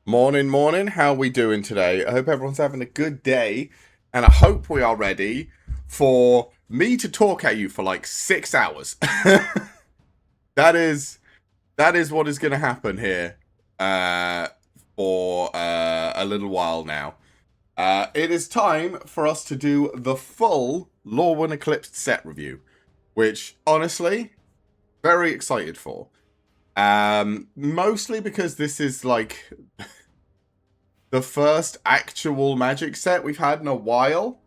Morning, morning. How we doing today? I hope everyone's having a good day, and I hope we are ready for me to talk at you for like 6 hours. that is that is what is going to happen here uh, for a little while now. It is time for us to do the full Lorwyn Eclipsed set review, which honestly, very excited for. Mostly because this is like the first actual Magic set we've had in a while.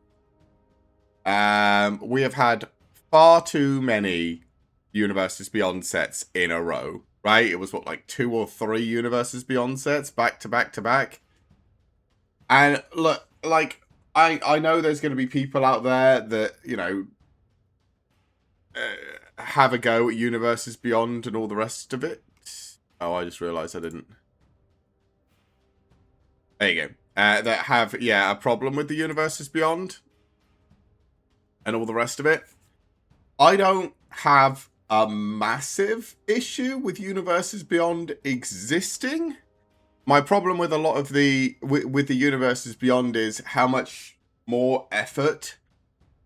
We have had far too many Universes Beyond sets in a row, right? It was what, like 2 or 3 Universes Beyond sets back to back to back. And look, like I know there's going to be people out there that have a go at Universes Beyond and all the rest of it. Oh, I just realised I didn't. There you go. That have a problem with the Universes Beyond and all the rest of it. I don't have a massive issue with Universes Beyond existing. My problem with a lot of with the Universes Beyond is how much more effort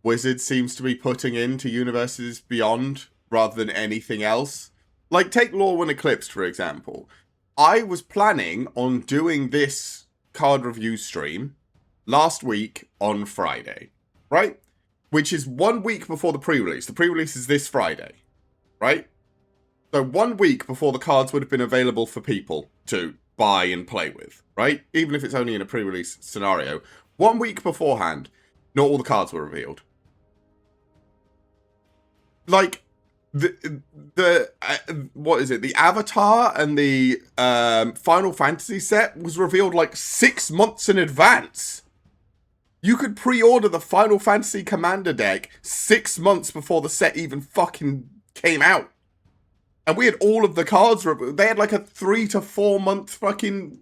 Wizard seems to be putting into Universes Beyond rather than anything else. Like, take Lorwyn Eclipsed, for example. I was planning on doing this card review stream last week on Friday, right? Which is 1 week before the pre-release. The pre-release is this Friday, right? So 1 week before the cards would have been available for people to buy and play with, right? Even if it's only in a pre-release scenario. 1 week beforehand, not all the cards were revealed. Like, what is it? The Avatar and the Final Fantasy set was revealed like 6 months in advance. You could pre-order the Final Fantasy Commander deck 6 months before the set even fucking came out. And we had all of the cards. They had like a 3 to 4 month fucking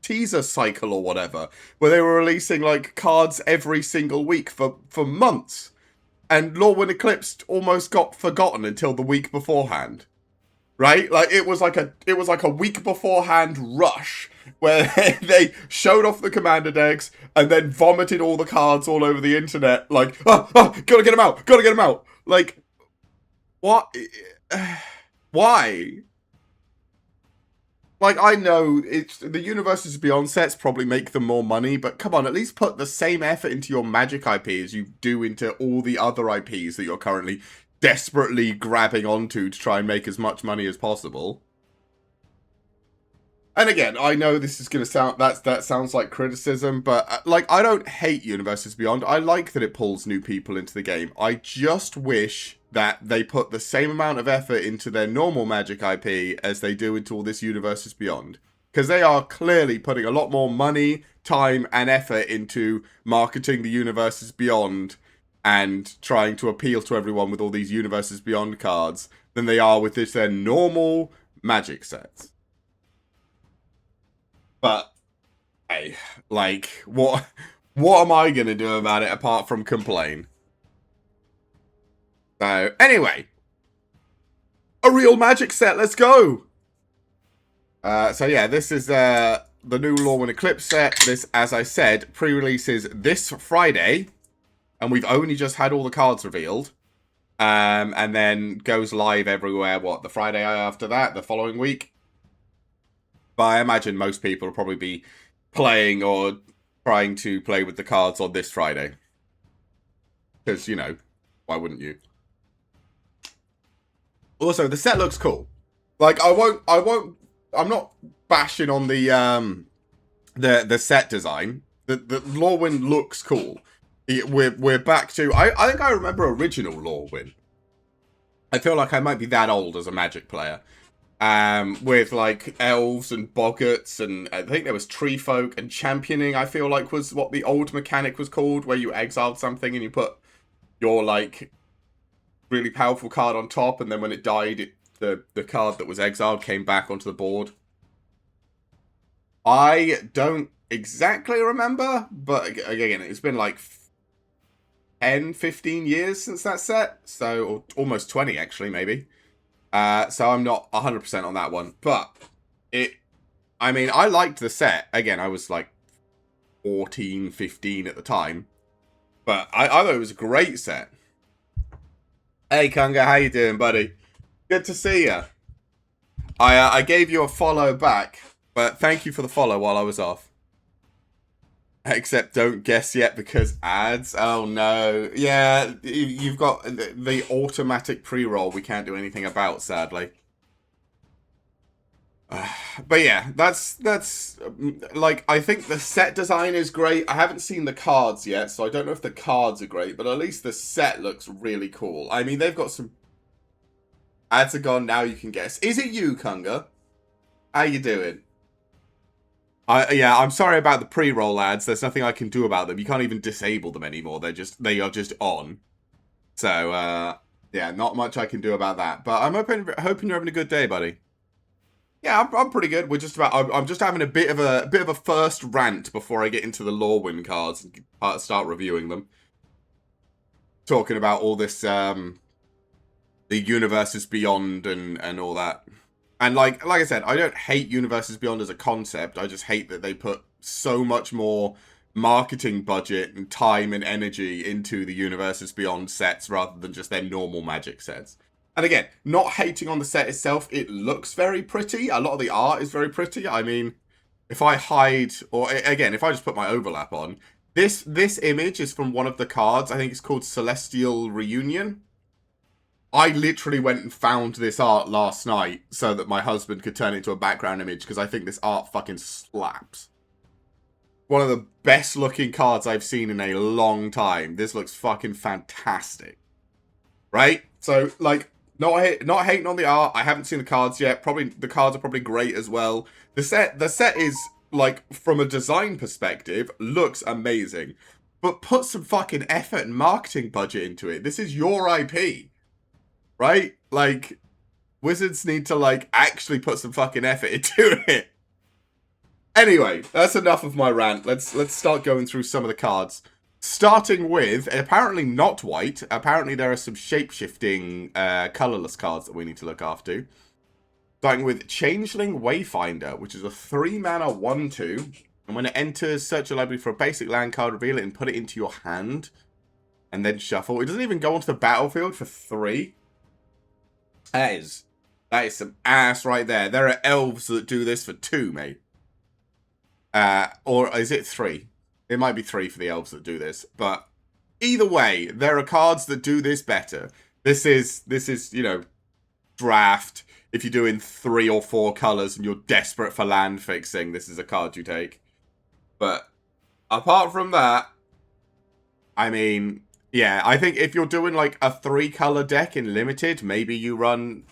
teaser cycle or whatever, where they were releasing like cards every single week for months. And Lorwyn Eclipsed almost got forgotten until the week beforehand. Right? Like it was like a week beforehand rush where they showed off the commander decks and then vomited all the cards all over the internet. Like, gotta get them out, gotta get them out. Like, what? Why? Like, I know it's the Universes Beyond sets probably make them more money, but come on, at least put the same effort into your Magic IP as you do into all the other IPs that you're currently desperately grabbing onto to try and make as much money as possible. And again, I know this is going to sound that sounds like criticism, but like I don't hate Universes Beyond. I like that it pulls new people into the game. I just wish that they put the same amount of effort into their normal Magic IP as they do into all this Universes Beyond, because they are clearly putting a lot more money, time, and effort into marketing the Universes Beyond and trying to appeal to everyone with all these Universes Beyond cards than they are with this their normal Magic sets. But hey, like what am I gonna do about it apart from complain? So anyway, a real Magic set. Let's go. So yeah, this is the new Lorwyn Eclipse set. This, as I said, pre-releases this Friday, and we've only just had all the cards revealed. And then goes live everywhere. What, the Friday after that, the following week? But I imagine most people will probably be playing or trying to play with the cards on this Friday. Because, why wouldn't you? Also, the set looks cool. Like, I'm not bashing on the set design. The Lorwyn looks cool. We're back to, I think I remember original Lorwyn. I feel like I might be that old as a Magic player. With like elves and boggarts, and I think there was tree folk and championing. I feel like was what the old mechanic was called, where you exiled something and you put your like really powerful card on top, and then when it died, the card that was exiled came back onto the board. I don't exactly remember, but again, it's been like 10, 15 years since that set, so or almost 20 actually, maybe. So I'm not 100% on that one, but it I mean, I liked the set. Again, I was like 14, 15 at the time. But I thought it was a great set. Hey, Kunga, how you doing, buddy? Good to see you. I gave you a follow back, but thank you for the follow while I was off. Except don't guess yet because ads. Oh no. Yeah, you've got the automatic pre-roll we can't do anything about, sadly. But yeah, that's like, I think the set design is great. I haven't seen the cards yet, so I don't know if the cards are great, but at least the set looks really cool. I mean, they've got some ads are gone, now you can guess. Is it you, Kunga? How you doing? Yeah, I'm sorry about the pre-roll ads. There's nothing I can do about them. You can't even disable them anymore. They are just on. So yeah, not much I can do about that. But I'm hoping you're having a good day, buddy. Yeah, I'm pretty good. I'm just having a bit of a first rant before I get into the Lorwyn cards and start reviewing them. Talking about all this the universes beyond and all that. And like I said, I don't hate Universes Beyond as a concept. I just hate that they put so much more marketing budget and time and energy into the Universes Beyond sets rather than just their normal Magic sets. And again, not hating on the set itself, it looks very pretty. A lot of the art is very pretty. I mean, if I hide, or again, if I just put my overlap on, this image is from one of the cards. I think it's called Celestial Reunion. I literally went and found this art last night so that my husband could turn it into a background image because I think this art fucking slaps. One of the best looking cards I've seen in a long time. This looks fucking fantastic. Right? So, like, not hating on the art. I haven't seen the cards yet. Probably the cards are probably great as well. The set is, like, from a design perspective, looks amazing. But put some fucking effort and marketing budget into it. This is your IP. Right? Like, Wizards need to, like, actually put some fucking effort into it. Anyway, that's enough of my rant. Let's start going through some of the cards. Starting with, apparently not white. Apparently there are some shape-shifting, colorless cards that we need to look after. Starting with Changeling Wayfinder, which is a 3-mana 1/2. And when it enters, search your library for a basic land card, reveal it, and put it into your hand. And then shuffle. It doesn't even go onto the battlefield for 3. That is some ass right there. There are elves that do this for 2, mate. Or is it 3? It might be 3 for the elves that do this. But either way, there are cards that do this better. This is, you know, draft. If you're doing 3 or 4 colors and you're desperate for land fixing, this is a card you take. But apart from that, I mean, yeah, I think if you're doing like a 3-color deck in limited, maybe you run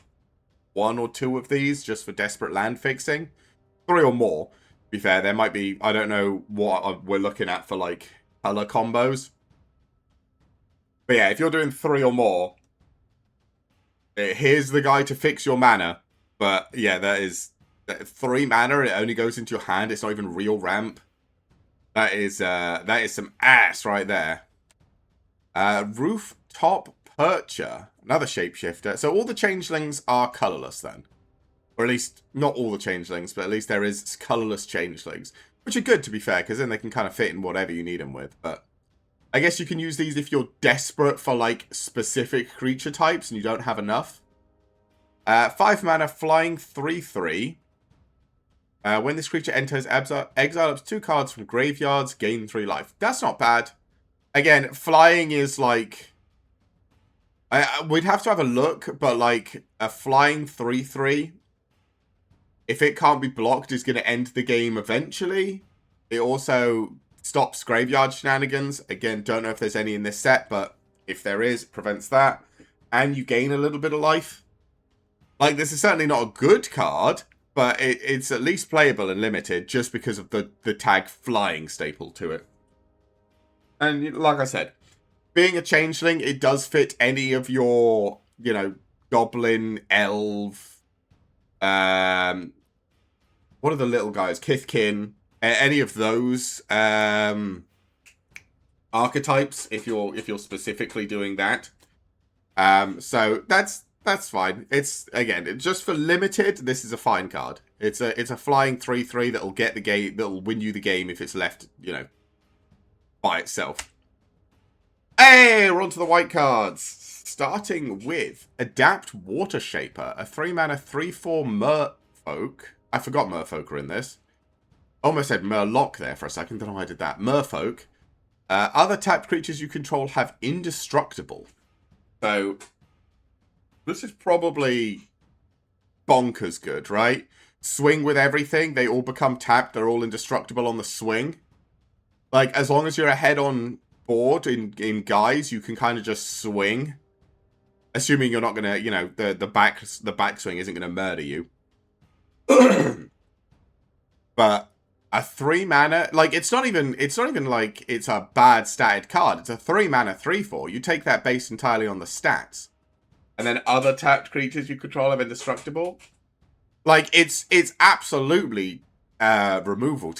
1 or 2 of these just for desperate land fixing. 3 or more, to be fair. There might be, I don't know what we're looking at for like color combos. But yeah, if you're doing 3 or more, here's the guy to fix your mana. But yeah, that is 3 mana and it only goes into your hand. It's not even real ramp. That is some ass right there. Rooftop Percher, another shapeshifter. So all the changelings are colorless then. Or at least, not all the changelings, but at least there is colorless changelings. Which are good, to be fair, because then they can kind of fit in whatever you need them with. But I guess you can use these if you're desperate for, like, specific creature types and you don't have enough. 5 mana, flying 3/3. When this creature enters, exile up to 2 cards from graveyards, gain 3 life. That's not bad. Again, flying is like... we'd have to have a look, but like a flying 3/3, if it can't be blocked, is going to end the game eventually. It also stops graveyard shenanigans. Again, don't know if there's any in this set, but if there is, it prevents that. And you gain a little bit of life. Like, this is certainly not a good card, but it's at least playable and limited just because of the tag flying staple to it. And like I said, being a changeling, it does fit any of your, you know, goblin, elf, what are the little guys? Kithkin, any of those archetypes, if you're specifically doing that. So that's fine. It's, again, just for limited, this is a fine card. It's a flying 3/3 that'll get the game, that'll win you the game if it's left, you know, by itself. Hey, we're on to the white cards. Starting with Adapt Water Shaper, a 3-mana 3/4 merfolk. I forgot merfolk are in this. Almost said Murloc there for a second, don't know why I did that. Merfolk. Other tapped creatures you control have indestructible. So, this is probably bonkers good, right? Swing with everything, they all become tapped, they're all indestructible on the swing. Like, as long as you're ahead on board in guys, you can kind of just swing. Assuming you're not gonna, you know, the backswing isn't gonna murder you. But a 3-mana, like, it's not even like it's a bad statted card. It's a 3-mana 3/4. You take that based entirely on the stats. And then other tapped creatures you control have indestructible. Like, it's absolutely removal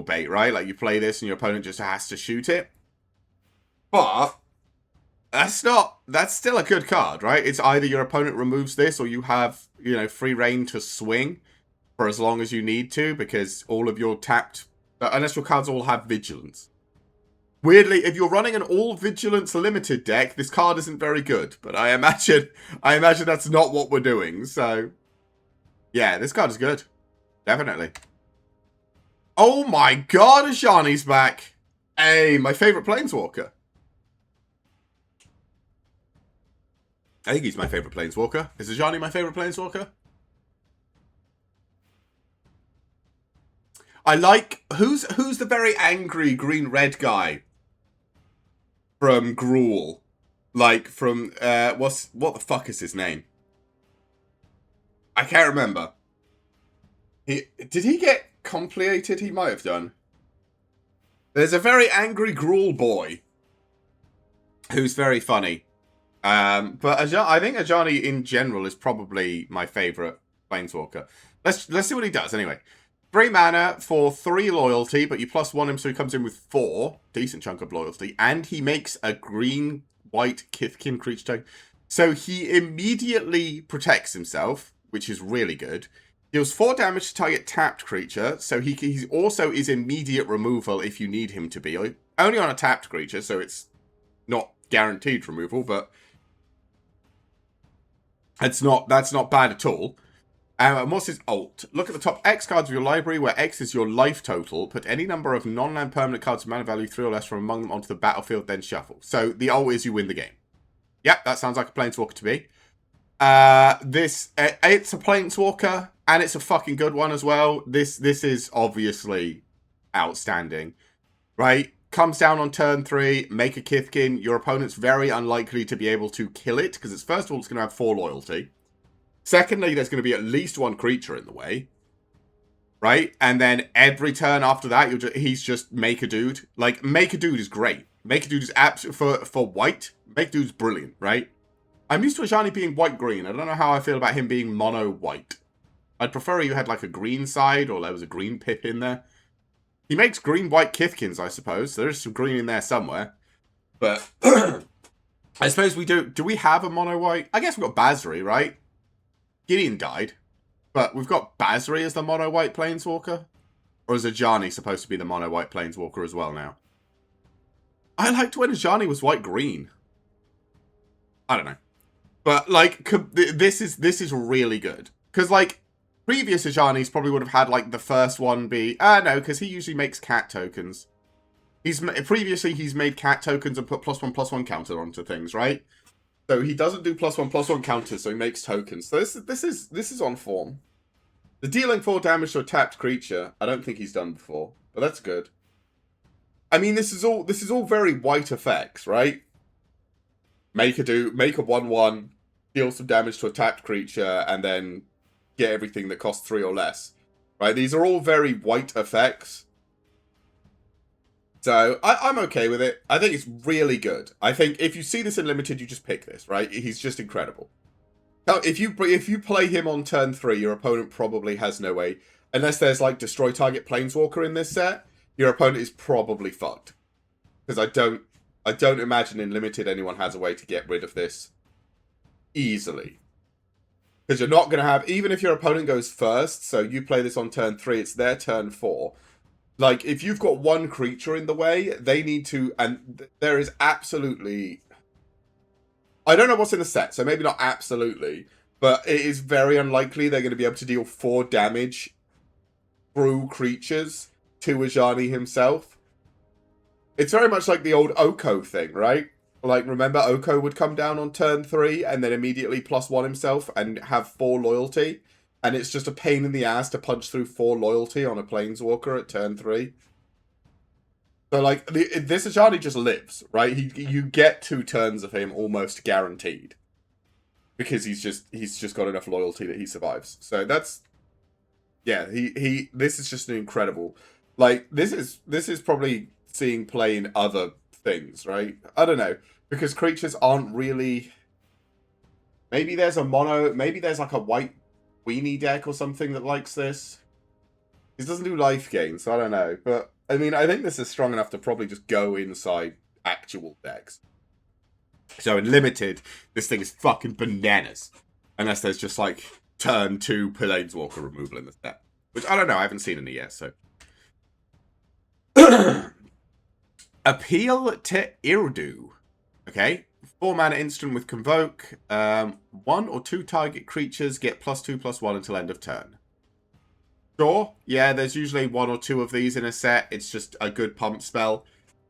bait, right? Like, you play this and your opponent just has to shoot it. But that's still a good card, right? It's either your opponent removes this or you have, you know, free reign to swing for as long as you need to, because all of your tapped, unless your cards all have vigilance. Weirdly, if you're running an all vigilance limited deck, this card isn't very good. But I imagine that's not what we're doing. So, yeah, this card is good, definitely. Oh my God, Ajani's back! Hey, my favorite Planeswalker. I think he's my favorite Planeswalker. Is Ajani my favorite Planeswalker? I like... Who's the very angry green-red guy? From Gruul. Like, from... what the fuck is his name? I can't remember. Did he get completed? He might have done. There's a very angry Gruul boy. Who's very funny. But I think Ajani in general is probably my favorite Planeswalker. Let's see what he does anyway. 3 mana for 3 loyalty, but you +1 him so he comes in with 4. Decent chunk of loyalty. And he makes a green-white Kithkin creature token. So he immediately protects himself, which is really good. Deals 4 damage to target tapped creature, so he also is immediate removal if you need him to be. Only on a tapped creature, so it's not guaranteed removal, but that's not bad at all. And what's his ult? Look at the top X cards of your library, where X is your life total. Put any number of non-land permanent cards of mana value 3 or less from among them onto the battlefield, then shuffle. So the ult is you win the game. Yep, that sounds like a Planeswalker to me. It's a Planeswalker, and it's a fucking good one as well. This is obviously outstanding, right? Comes down on turn 3, make a Kithkin. Your opponent's very unlikely to be able to kill it, because first of all, it's going to have 4 loyalty. Secondly, there's going to be at least 1 creature in the way, right? And then every turn after that, he's just make a dude. Like, make a dude is great. Make a dude is absolutely, for white, make dude's brilliant, right? I'm used to Ajani being white-green. I don't know how I feel about him being mono-white. I'd prefer you had like a green side, or there was a green pip in there. He makes green-white Kithkins, I suppose. So there's some green in there somewhere. But I suppose we do. Do we have a mono-white? I guess we've got Basri, right? Gideon died. But we've got Basri as the mono-white Planeswalker? Or is Ajani supposed to be the mono-white Planeswalker as well now? I liked when Ajani was white-green. I don't know. But, like, this is really good. Because, like, previous Ajani's probably would have had, like, the first one be... no, because he usually makes cat tokens. Previously, he's made cat tokens and put +1/+1 counter onto things, right? So he doesn't do +1/+1 counters, so he makes tokens. So this is on form. The dealing 4 damage to a tapped creature, I don't think he's done before, but that's good. I mean, this is all very white effects, right? Make a 1/1, deal some damage to a tapped creature, and then get everything that costs 3 or less. Right? These are all very white effects. So, I'm okay with it. I think it's really good. I think if you see this in Limited, you just pick this, right? He's just incredible. Now, if you play him on turn 3, your opponent probably has no way. Unless there's, like, Destroy Target Planeswalker in this set, your opponent is probably fucked. Because I don't imagine in Limited anyone has a way to get rid of this easily. Because you're not going to have, even if your opponent goes first, so you play this on turn 3, it's their turn 4. Like, if you've got one creature in the way, they need to, and there is absolutely, I don't know what's in the set, so maybe not absolutely, but it is very unlikely they're going to be able to deal 4 damage through creatures to Ajani himself. It's very much like the old Oko thing, right? Like, remember Oko would come down on turn 3 and then immediately +1 himself and have 4 loyalty. And it's just a pain in the ass to punch through 4 loyalty on a Planeswalker at turn 3. So, like, this Ajani just lives, right? You get 2 turns of him almost guaranteed. Because he's just got enough loyalty that he survives. So that's, yeah, this is just an incredible, like, this is probably seeing play in other things, right? I don't know, because creatures aren't really, maybe there's like a white weenie deck or something that likes this. This doesn't do life gain, so I don't know, but I mean, I think this is strong enough to probably just go inside actual decks. So in limited, this thing is fucking bananas. Unless there's just like turn 2 Planeswalker removal in the set. Which I don't know, I haven't seen any yet, so. Appeal to Irdu. Okay. 4 mana instant with Convoke. 1 or 2 target creatures get +2/+1 until end of turn. Sure. Yeah, there's usually 1 or 2 of these in a set. It's just a good pump spell.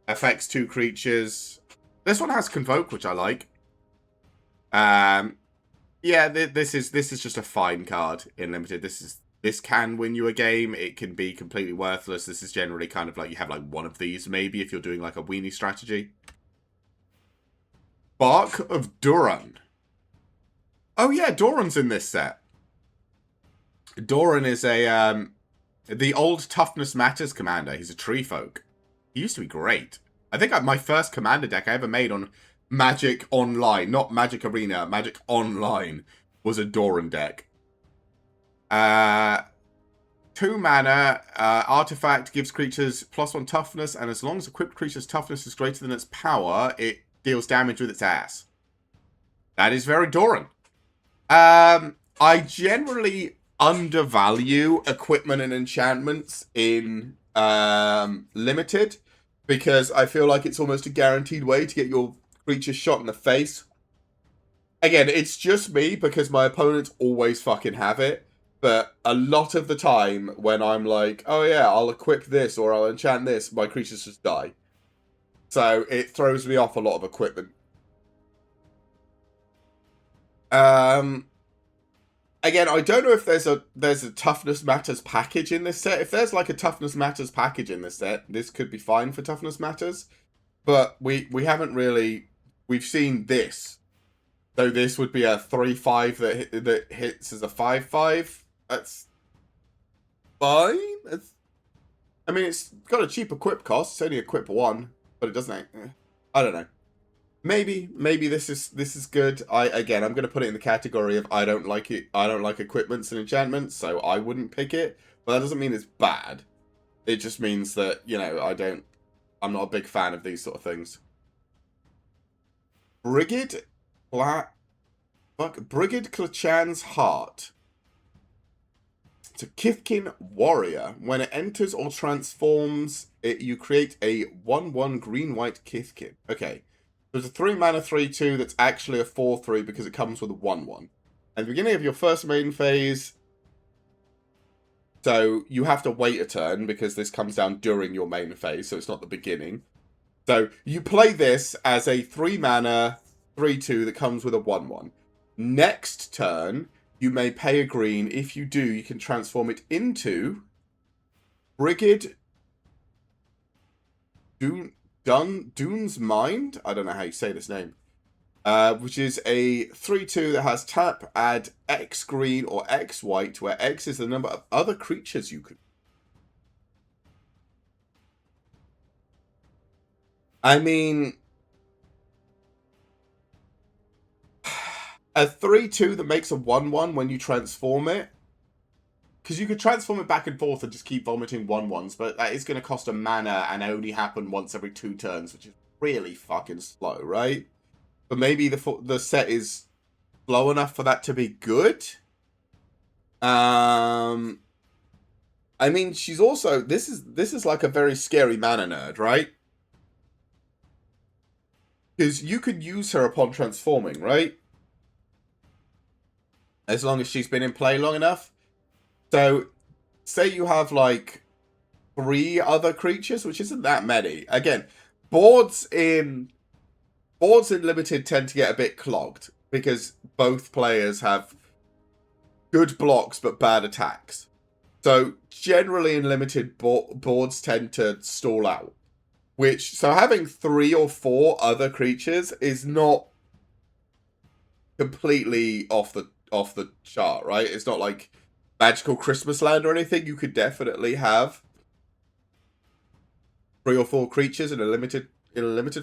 Affects 2 creatures. This one has Convoke, which I like. Yeah, this is just a fine card in limited. This can win you a game. It can be completely worthless. This is generally kind of like you have like 1 of these maybe if you're doing like a weenie strategy. Bark of Duran. Oh yeah, Doran's in this set. Doran is a the old Toughness Matters commander. He's a tree folk. He used to be great. I think my first commander deck I ever made on Magic Online, not Magic Arena, Magic Online, was a Doran deck. 2 mana, artifact gives creatures +1 toughness, and as long as equipped creature's toughness is greater than its power, it deals damage with its ass. That is very Doran. I generally undervalue equipment and enchantments in limited, because I feel like it's almost a guaranteed way to get your creature shot in the face. Again, it's just me, because my opponents always fucking have it. But a lot of the time, when I'm like, oh yeah, I'll equip this, or I'll enchant this, my creatures just die. So it throws me off a lot of equipment. Again, I don't know if there's a Toughness Matters package in this set. If there's like a Toughness Matters package in this set, this could be fine for Toughness Matters. But we haven't really, we've seen this. So this would be a 3/5 that hits as a 5/5. That's fine. I mean, it's got a cheap equip cost. It's only equip 1, but it doesn't. I don't know. Maybe this is good. I'm gonna put it in the category of I don't like it. I don't like equipments and enchantments, so I wouldn't pick it. But that doesn't mean it's bad. It just means that, you know, I'm not a big fan of these sort of things. Brigid Klachan's Heart. It's a Kithkin warrior. When it enters or transforms, you create a 1/1 green-white Kithkin. Okay. There's a 3 mana 3/2 that's actually a 4/3 because it comes with a 1/1. At the beginning of your first main phase, so you have to wait a turn because this comes down during your main phase, so it's not the beginning. So you play this as a 3 mana 3/2 that comes with a 1/1. Next turn, you may pay a green. If you do, you can transform it into Brigid Dune's Mind. I don't know how you say this name. Which is a 3/2 that has tap, add X green or X white, where X is the number of other creatures you could. I mean, a 3/2 that makes a 1/1 when you transform it. Because you could transform it back and forth and just keep vomiting 1/1s, but that is going to cost a mana and only happen once every 2 turns, which is really fucking slow, right? But maybe the set is slow enough for that to be good? I mean, she's also this is like a very scary mana nerd, right? Because you could use her upon transforming, right? As long as she's been in play long enough. So, say you have like 3 other creatures, which isn't that many. Again, boards in limited tend to get a bit clogged because both players have good blocks but bad attacks. So generally in limited, boards tend to stall out. So having 3 or 4 other creatures is not completely off the chart, right? It's not like Magical Christmas Land or anything. You could definitely have 3 or 4 creatures in a limited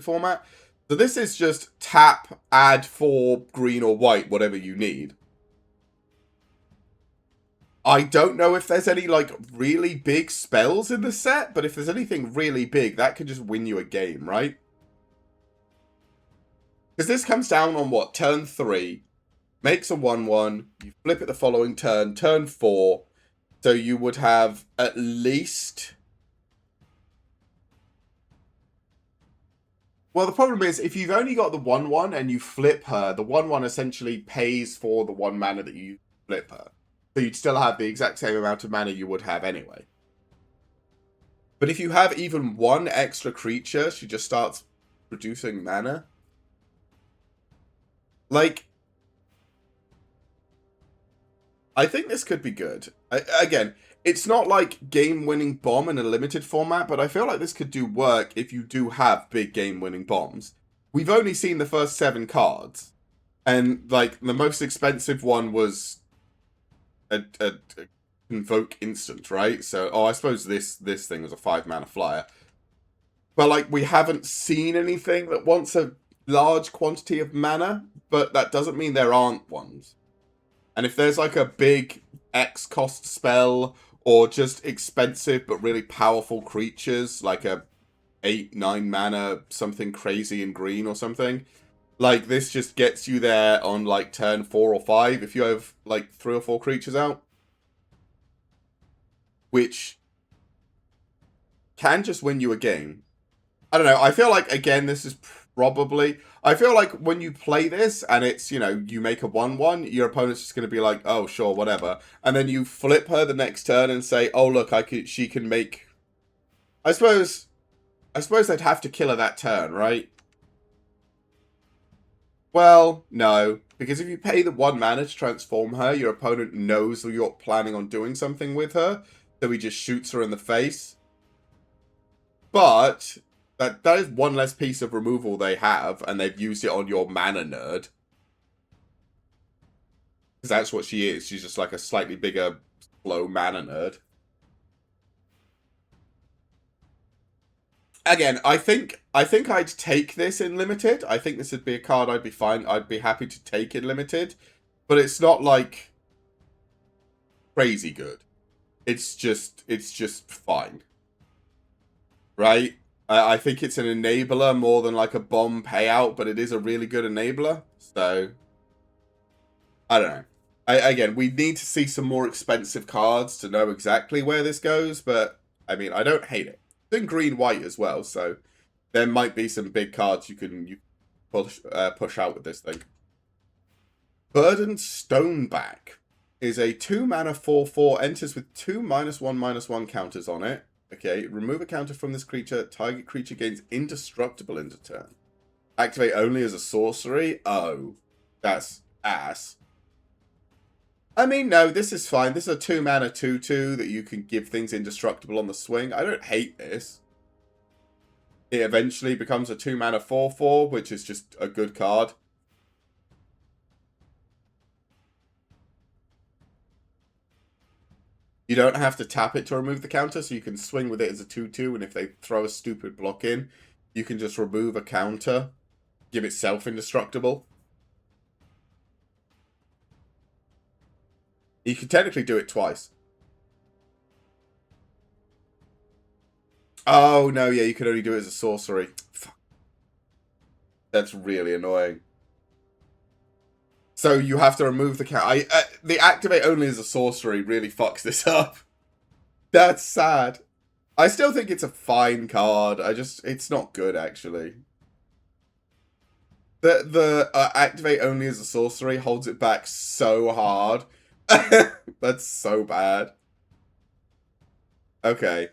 format. So this is just tap, add 4 green or white, whatever you need. I don't know if there's any, like, really big spells in the set, but if there's anything really big, that could just win you a game, right? Because this comes down on, what, turn 3, makes a 1/1, you flip it the following turn, turn 4, so you would have at least... Well, the problem is, if you've only got the 1/1 and you flip her, the 1/1 essentially pays for the 1 mana that you flip her. So you'd still have the exact same amount of mana you would have anyway. But if you have even 1 extra creature, she just starts producing mana. Like, I think this could be good. Again, it's not like game-winning bomb in a limited format, but I feel like this could do work if you do have big game-winning bombs. We've only seen the first 7 cards, and like the most expensive one was a Convoke instant, right? So, I suppose this thing was a 5 mana flyer. But like, we haven't seen anything that wants a large quantity of mana, but that doesn't mean there aren't ones. And if there's like a big X cost spell or just expensive but really powerful creatures, like a 8-9 mana something crazy in green or something, like this just gets you there on like turn 4 or 5 if you have like 3 or 4 creatures out, which can just win you a game. I don't know. I feel like, again, this is probably... I feel like when you play this and it's, you know, you make a 1/1, your opponent's just going to be like, oh, sure, whatever. And then you flip her the next turn and say, oh, look, she can make... I suppose they'd have to kill her that turn, right? Well, no. Because if you pay the 1 mana to transform her, your opponent knows that you're planning on doing something with her. So he just shoots her in the face. But... That is 1 less piece of removal they have, and they've used it on your mana nerd. Because that's what she is. She's just like a slightly bigger, slow mana nerd. Again, I think I'd take this in limited. I think this would be a card I'd be fine. I'd be happy to take in limited. But it's not like crazy good. It's just fine. Right? I think it's an enabler more than like a bomb payout, but it is a really good enabler. So, I don't know. Again, we need to see some more expensive cards to know exactly where this goes, but I mean, I don't hate it. It's in green-white as well, so there might be some big cards you can push out with this thing. Burdened Stoneback is a 2 mana 4/4, enters with 2 -1/-1 counters on it. Okay, remove a counter from this creature. Target creature gains indestructible into turn. Activate only as a sorcery? Oh, that's ass. I mean, no, this is fine. This is a 2 mana 2/2 that you can give things indestructible on the swing. I don't hate this. It eventually becomes a 2 mana 4/4, which is just a good card. You don't have to tap it to remove the counter, so you can swing with it as a 2/2, and if they throw a stupid block in, you can just remove a counter, give it self-indestructible. You can technically do it twice. Oh, no, yeah, you can only do it as a sorcery. Fuck. That's really annoying. So you have to remove the counter. the activate only as a sorcery really fucks this up. That's sad. I still think it's a fine card. It's not good, actually. The activate only as a sorcery holds it back so hard. That's so bad. Okay.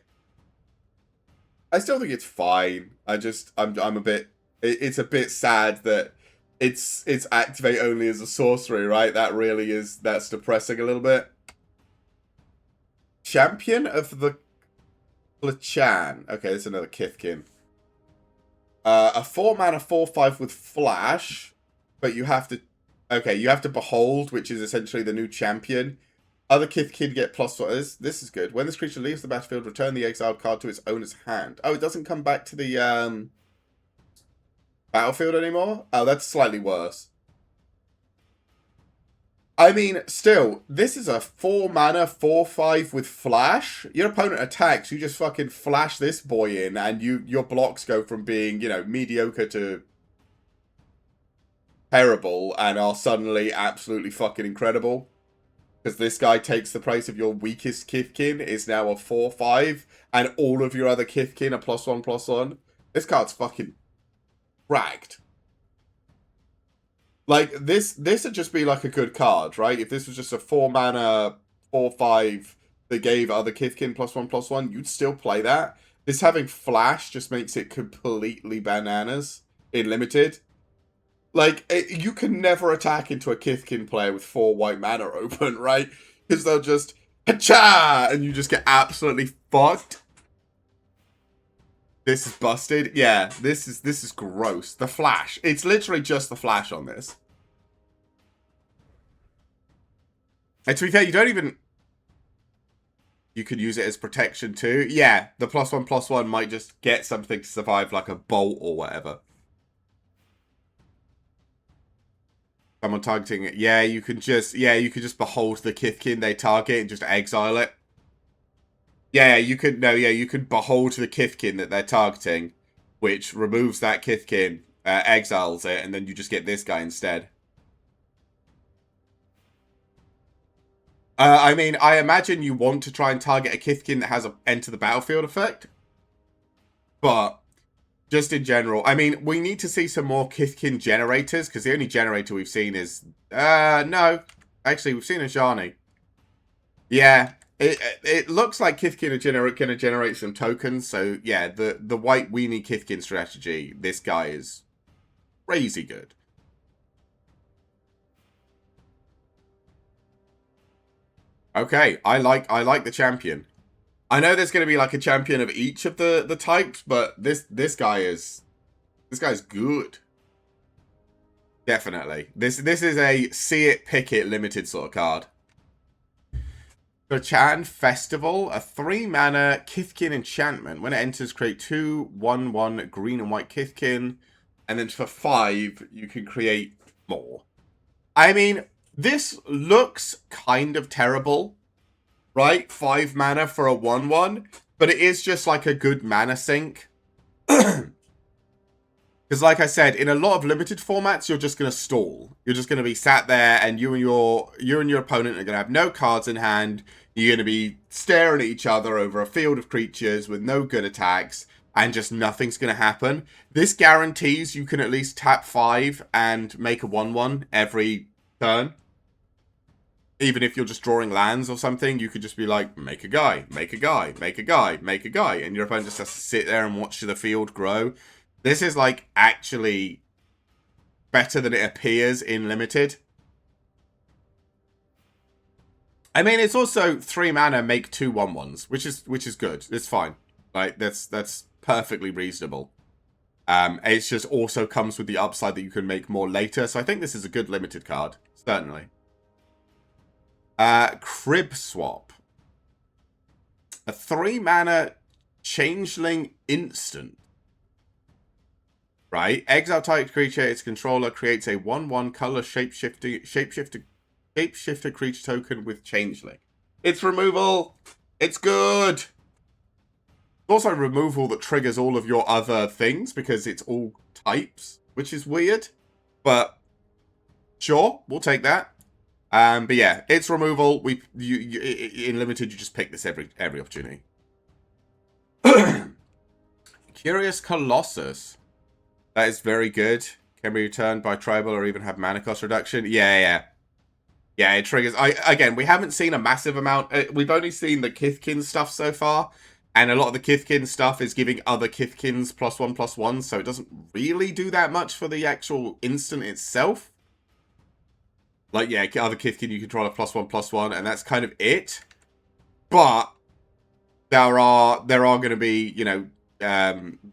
I still think it's fine. I'm a bit. It's a bit sad that it's activate only as a sorcery, right? That's depressing a little bit. Champion of the Lachan. Okay, this is another Kithkin. A 4-mana 4/5 with flash, but you have to. Okay, you have to behold, which is essentially the new champion. Other Kithkin get +1. This is good. When this creature leaves the battlefield, return the exiled card to its owner's hand. Oh, it doesn't come back to the battlefield anymore? Oh, that's slightly worse. I mean, still, this is a 4-mana 4/5 with flash. Your opponent attacks, you just fucking flash this boy in, and your blocks go from being, you know, mediocre to terrible, and are suddenly absolutely fucking incredible. Because this guy takes the place of your weakest Kithkin, is now a 4/5, and all of your other Kithkin are +1/+1. This card's fucking ragged. Like, this would just be like a good card, right? If this was just a 4-mana 4/5 that gave other Kithkin +1/+1, you'd still play that. This having flash just makes it completely bananas in limited. Like, you can never attack into a Kithkin player with 4 white mana open, right? Because they'll just, ha-cha! And you just get absolutely fucked. This is busted. Yeah, this is gross. The flash. It's literally just the flash on this. And to be fair, you don't even... You could use it as protection too. Yeah, the +1/+1 might just get something to survive, like a bolt or whatever. Someone targeting it. Yeah, you can just behold the Kithkin they target and just exile it. Yeah, you could behold the Kithkin that they're targeting, which removes that Kithkin, exiles it, and then you just get this guy instead. I mean, I imagine you want to try and target a Kithkin that has a enter the battlefield effect. But, just in general, I mean, we need to see some more Kithkin generators, because the only generator we've seen is... no. Actually, we've seen a Ajani. Yeah, it looks like Kithkin are going to generate some tokens, so yeah, the white weenie Kithkin strategy, this guy is crazy good. Okay, I like the champion. I know there's going to be like a champion of each of the types, but this guy's good. Definitely. This is a see it, pick it limited sort of card. Chan Festival, a 3-mana Kithkin enchantment. When it enters, create 2 1/1 green and white Kithkin, and then for 5 you can create more. I mean, this looks kind of terrible, right? 5 mana for a 1/1, but it is just like a good mana sink. Because like I said, in a lot of limited formats, you're just going to stall. You're just going to be sat there, and you and your opponent are going to have no cards in hand. You're going to be staring at each other over a field of creatures with no good attacks, and just nothing's going to happen. This guarantees you can at least tap 5 and make a 1/1 every turn. Even if you're just drawing lands or something, you could just be like, make a guy, make a guy, make a guy, make a guy, and your opponent just has to sit there and watch the field grow. This is, like, actually better than it appears in limited. I mean, it's also 3 mana, make 2 1/1s, which is good. It's fine. Like, that's perfectly reasonable. It just also comes with the upside that you can make more later. So I think this is a good limited card, certainly. Crib Swap. A 3-mana changeling instant. Right? Exile type creature, its controller creates a 1/1 color shapeshifter creature token with changeling. It's removal. It's good. Also removal that triggers all of your other things because it's all types, which is weird. But sure, we'll take that. But yeah, it's removal. In limited, you just pick this every opportunity. Curious Colossus. That is very good. Can be returned by tribal or even have mana cost reduction. Yeah. Yeah, it triggers. Again, we haven't seen a massive amount. We've only seen the Kithkin stuff so far. And a lot of the Kithkin stuff is giving other Kithkins +1/+1. So it doesn't really do that much for the actual instant itself. Like, yeah, other Kithkin you control a +1/+1. And that's kind of it. But there are going to be, you know,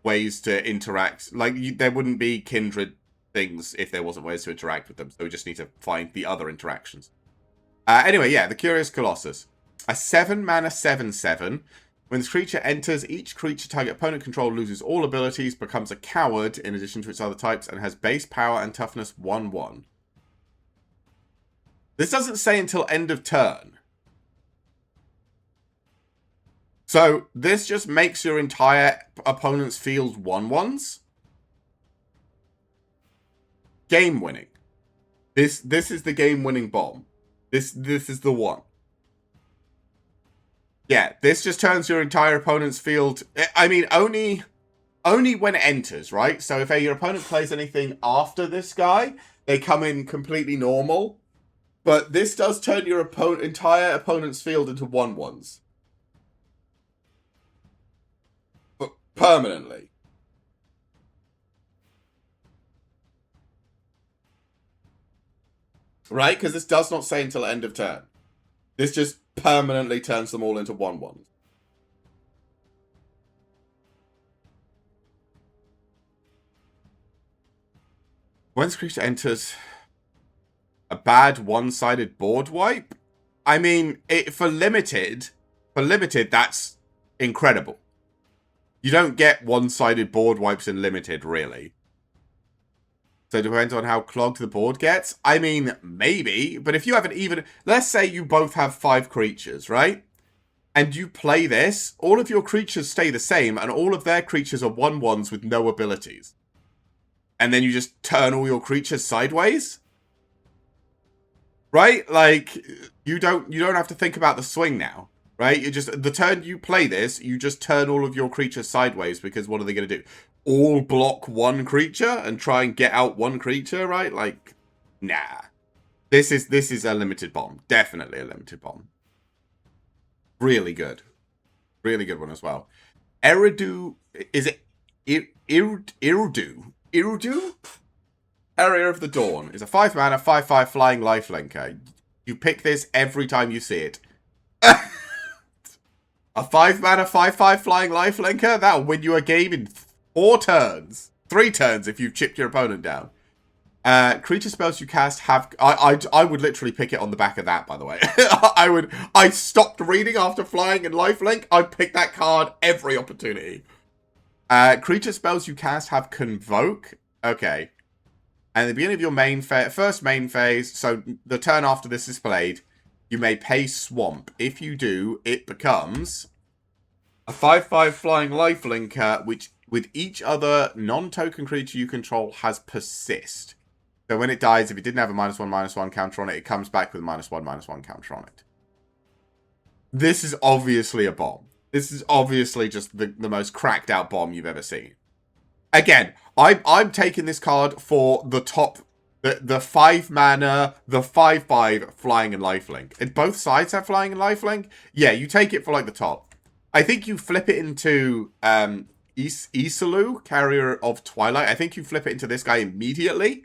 ways to interact. Like, there wouldn't be kindred things if there wasn't ways to interact with them. So we just need to find the other interactions. Anyway, yeah, the Curious Colossus. A 7-mana 7/7. When this creature enters, each creature target opponent control loses all abilities, becomes a coward in addition to its other types, and has base power and toughness 1/1. This doesn't say until end of turn. So, this just makes your entire opponent's field 1/1s. Game winning. This is the game winning bomb. This is the one. Yeah, this just turns your entire opponent's field. I mean, only when it enters, right? So if your opponent plays anything after this guy, they come in completely normal. But this does turn your entire opponent's field into 1/1s. Permanently. Right? Because this does not say until end of turn. This just permanently turns them all into 1/1s. When this creature enters a bad one-sided board wipe, I mean, for limited, that's incredible. You don't get one-sided board wipes in limited, really. So it depends on how clogged the board gets. I mean, maybe. But if you have an even... Let's say you both have 5 creatures, right? And you play this, all of your creatures stay the same, and all of their creatures are 1/1s with no abilities. And then you just turn all your creatures sideways? Right? Like, you don't have to think about the swing now. Right? You just... The turn you play this, you just turn all of your creatures sideways, because what are they going to do? All block one creature and try and get out one creature, right? Like, nah. This is a limited bomb. Definitely a limited bomb. Really good. Really good one as well. Eridu, is it Iridu? Iridu? Area of the Dawn is a 5-mana, 5/5 flying lifelinker. You pick this every time you see it. A 5-mana, 5/5 flying lifelinker? That'll win you a game in 4 turns. 3 turns if you've chipped your opponent down. Creature spells you cast have... I would literally pick it on the back of that, by the way. I stopped reading after flying and lifelink. I'd pick that card every opportunity. Creature spells you cast have Convoke. Okay. And at the beginning of your first main phase, so the turn after this is played, you may pay Swamp. If you do, it becomes a 5/5 flying lifelinker, which with each other non-token creature you control has Persist. So when it dies, if it didn't have a -1/-1 counter on it, it comes back with a -1/-1 counter on it. This is obviously a bomb. This is obviously just the most cracked out bomb you've ever seen. Again, I'm taking this card for the top, the 5-mana, the 5/5 flying and lifelink. And both sides have flying and lifelink. Yeah, you take it for like the top. I think you flip it into ECL, Carrier of Twilight. I think you flip it into this guy immediately.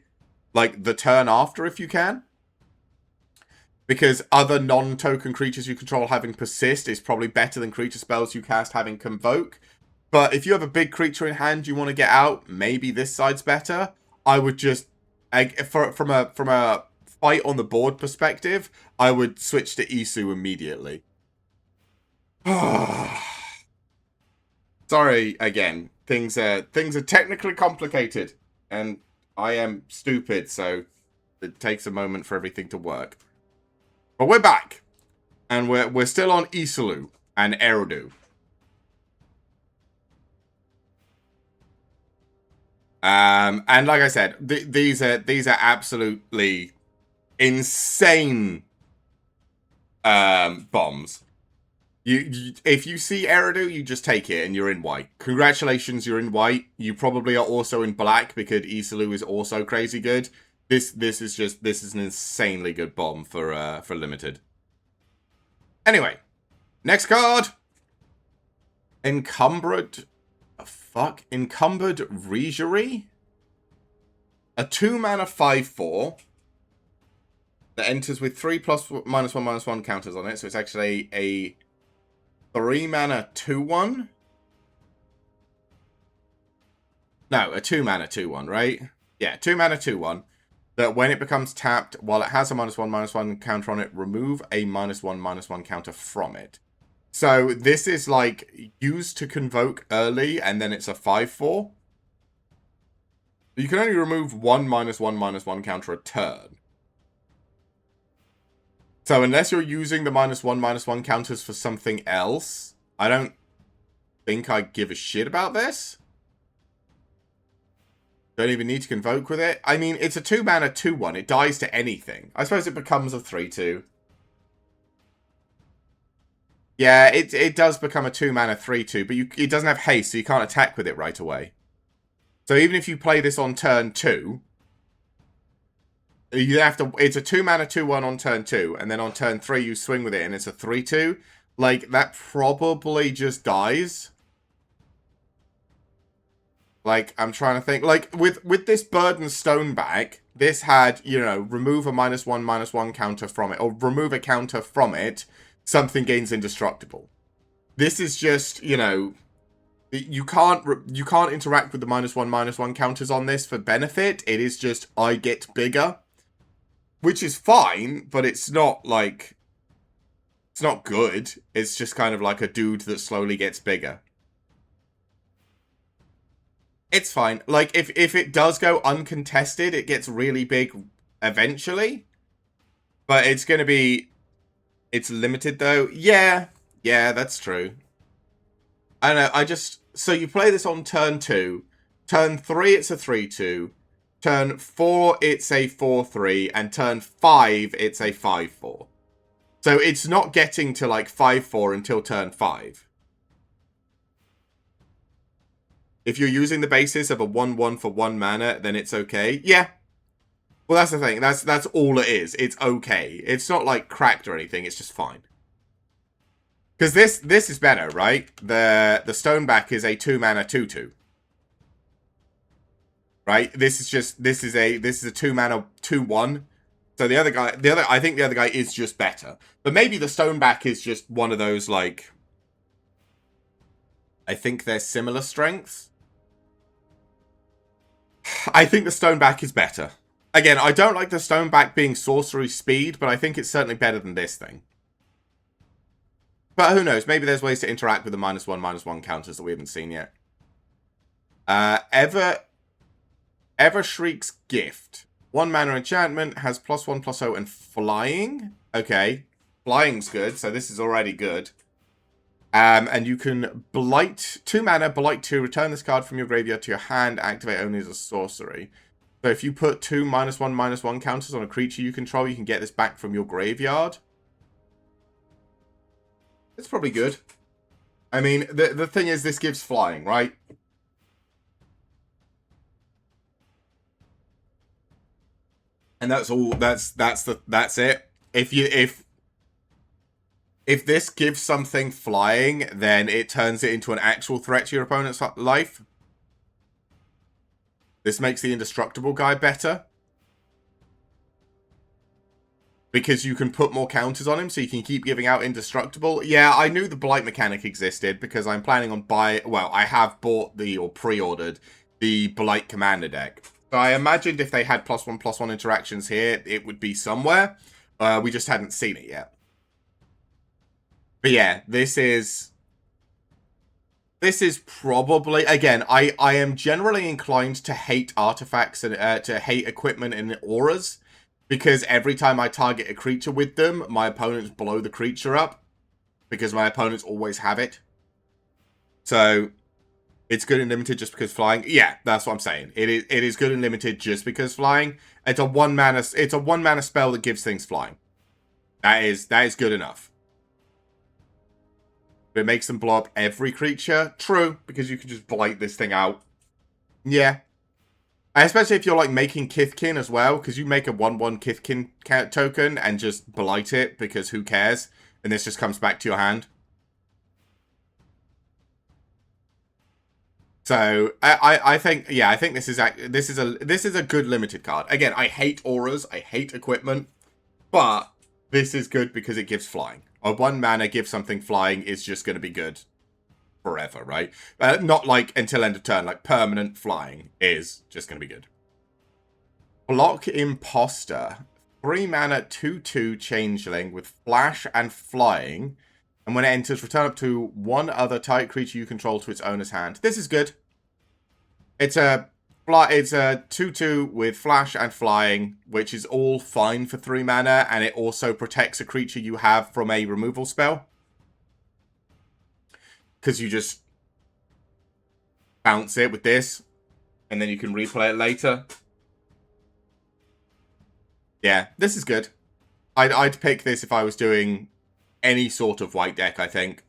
Like, the turn after, if you can. Because other non-token creatures you control having Persist is probably better than creature spells you cast having Convoke. But if you have a big creature in hand you want to get out, maybe this side's better. I would just... From a fight on the board perspective, I would switch to Isu immediately. Sorry, again. Things are technically complicated. And I am stupid, so it takes a moment for everything to work. But we're back. And we're still on ECL and Eridu. And like I said, these are absolutely insane bombs. If you see Eridu, you just take it and you're in white. Congratulations, you're in white. You probably are also in black because ECL is also crazy good. This is an insanely good bomb for limited. Anyway, next card. Encumbered Regery. A 2-mana 5/4 that enters with 3 plus -1/-1 counters on it. So it's actually a 3-mana 2/1. No, a 2-mana 2/1, right? Yeah, 2-mana 2/1. That when it becomes tapped, while it has a -1/-1 counter on it, remove a -1/-1 counter from it. So this is like used to convoke early, and then it's a 5/4. You can only remove one -1/-1 counter a turn. So unless you're using the -1/-1 counters for something else, I don't think I give a shit about this. Don't even need to convoke with it. I mean, it's a 2-mana 2/1. It dies to anything. I suppose it becomes a 3/2. Yeah, it does become a 2-mana 3/2, but it doesn't have haste, so you can't attack with it right away. So even if you play this on turn 2, you have to. It's a 2-mana 2/1 on turn 2, and then on turn 3 you swing with it, and it's a 3/2. Like, that probably just dies. Like, I'm trying to think. Like, with this Burden Stoneback, this had, you know, remove a -1/-1 counter from it, or remove a counter from it, something gains indestructible. This is just, you know, you can't interact with the -1/-1 counters on this for benefit. It is just, I get bigger. Which is fine, but it's not, like, it's not good. It's just kind of like a dude that slowly gets bigger. It's fine. Like, if it does go uncontested, it gets really big eventually. But it's going to be... It's limited, though. Yeah, that's true. I know, So you play this on turn 2. Turn 3, it's a 3/2. Turn 4, it's a 4/3. And turn 5, it's a 5/4. So it's not getting to, like, 5/4 until turn 5. If you're using the basis of a 1/1 for 1 mana, then it's okay. Yeah. Well, that's the thing. That's all it is. It's okay. It's not, like, cracked or anything. It's just fine. Because this is better, right? The Stoneback is a 2-mana 2/2. Right? This is a 2-mana 2/1. So I think the other guy is just better. But maybe the Stoneback is just one of those, like, I think they're similar strengths. I think the Stoneback is better. Again, I don't like the Stoneback being sorcery speed, but I think it's certainly better than this thing. But who knows? Maybe there's ways to interact with the -1/-1 counters that we haven't seen yet. Evershriek's Gift. 1 mana enchantment, has +1/+0 and flying. Okay. Flying's good, so this is already good. And you can blight 2 mana, blight 2, return this card from your graveyard to your hand, activate only as a sorcery. So if you put 2 -1/-1 counters on a creature you control, you can get this back from your graveyard. It's probably good. I mean, the thing is, this gives flying, right? And that's all. That's it. If this gives something flying, then it turns it into an actual threat to your opponent's life. This makes the indestructible guy better. Because you can put more counters on him, so you can keep giving out indestructible. Yeah, I knew the blight mechanic existed, because I'm planning on I have bought or pre-ordered the blight commander deck. So I imagined if they had +1/+1 interactions here, it would be somewhere. We just hadn't seen it yet. But yeah, this is probably, again, I am generally inclined to hate artifacts and to hate equipment and auras, because every time I target a creature with them, my opponents blow the creature up, because my opponents always have it. So It's good in limited just because flying. Yeah, that's what I'm saying. It is good in limited just because flying. It's a one mana spell that gives things flying. That is good enough. But it makes them blow up every creature. True, because you can just blight this thing out. Yeah. And especially if you're like making Kithkin as well, because you make a 1/1 Kithkin token and just blight it because who cares? And this just comes back to your hand. So I think this is a good limited card. Again, I hate auras, I hate equipment, but this is good because it gives flying. A 1 mana give something flying is just going to be good forever, right? Not like until end of turn. Like permanent flying is just going to be good. Block Imposter, 3 mana 2/2 changeling with flash and flying. And when it enters, return up to one other target creature you control to its owner's hand. This is good. It's a 2/2 with flash and flying, which is all fine for 3 mana, and it also protects a creature you have from a removal spell. Because you just bounce it with this, and then you can replay it later. Yeah, this is good. I'd pick this if I was doing any sort of white deck, I think.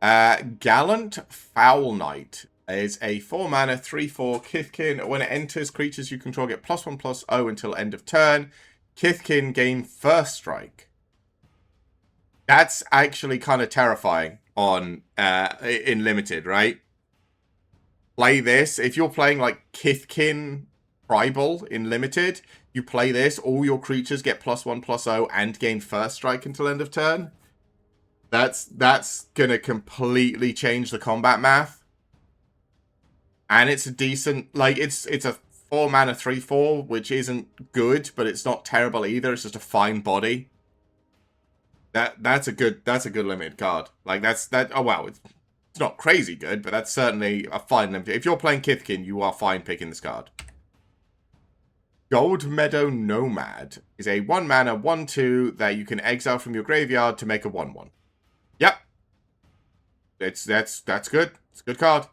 Gallant Foul Knight is a 4 mana 3/4 Kithkin. When it enters, creatures you control get +1/+0 until end of turn. Kithkin gain first strike. That's actually kind of terrifying on in limited, right? Play this. If you're playing like Kithkin Tribal in limited, you play this, all your creatures get +1/+0 and gain first strike until end of turn. That's gonna completely change the combat math. And it's a decent, like, it's a 4 mana 3/4, which isn't good, but it's not terrible either. It's just a fine body. That's a good limited card. Like oh wow, it's not crazy good, but that's certainly a fine limited. If you're playing Kithkin, you are fine picking this card. Gold Meadow Nomad is a 1 mana 1/2 that you can exile from your graveyard to make a 1/1. Yep. That's good. It's a good card.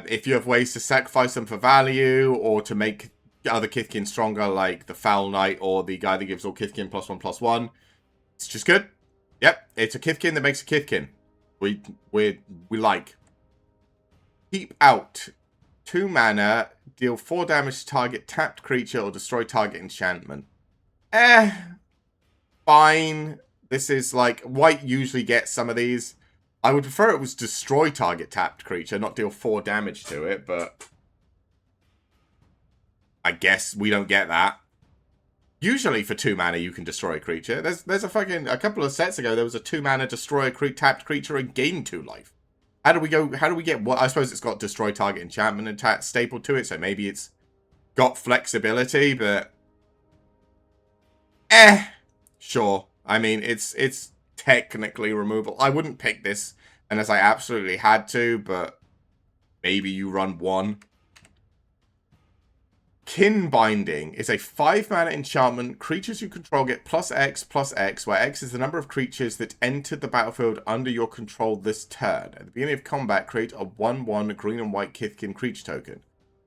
If you have ways to sacrifice them for value or to make other Kithkin stronger, like the Foul Knight or the guy that gives all Kithkin +1/+1, it's just good. Yep, it's a Kithkin that makes a Kithkin. We like. Keep Out. 2 mana, deal 4 damage to target tapped creature or destroy target enchantment. Fine. This is like, white usually gets some of these. I would prefer it was destroy target tapped creature, not deal 4 damage to it, but I guess we don't get that. Usually for 2 mana you can destroy a creature. There's a couple of sets ago there was a 2 mana destroy a tapped creature and gain 2 life. How do we get what? I suppose it's got destroy target enchantment and stapled to it, so maybe it's got flexibility, but sure. I mean, it's technically removal. I wouldn't pick this unless I absolutely had to, but maybe you run 1. Kin Binding is a 5 mana enchantment. Creatures you control get +X/+X, where X is the number of creatures that entered the battlefield under your control this turn. At the beginning of combat, create a 1/1 green and white Kithkin creature token.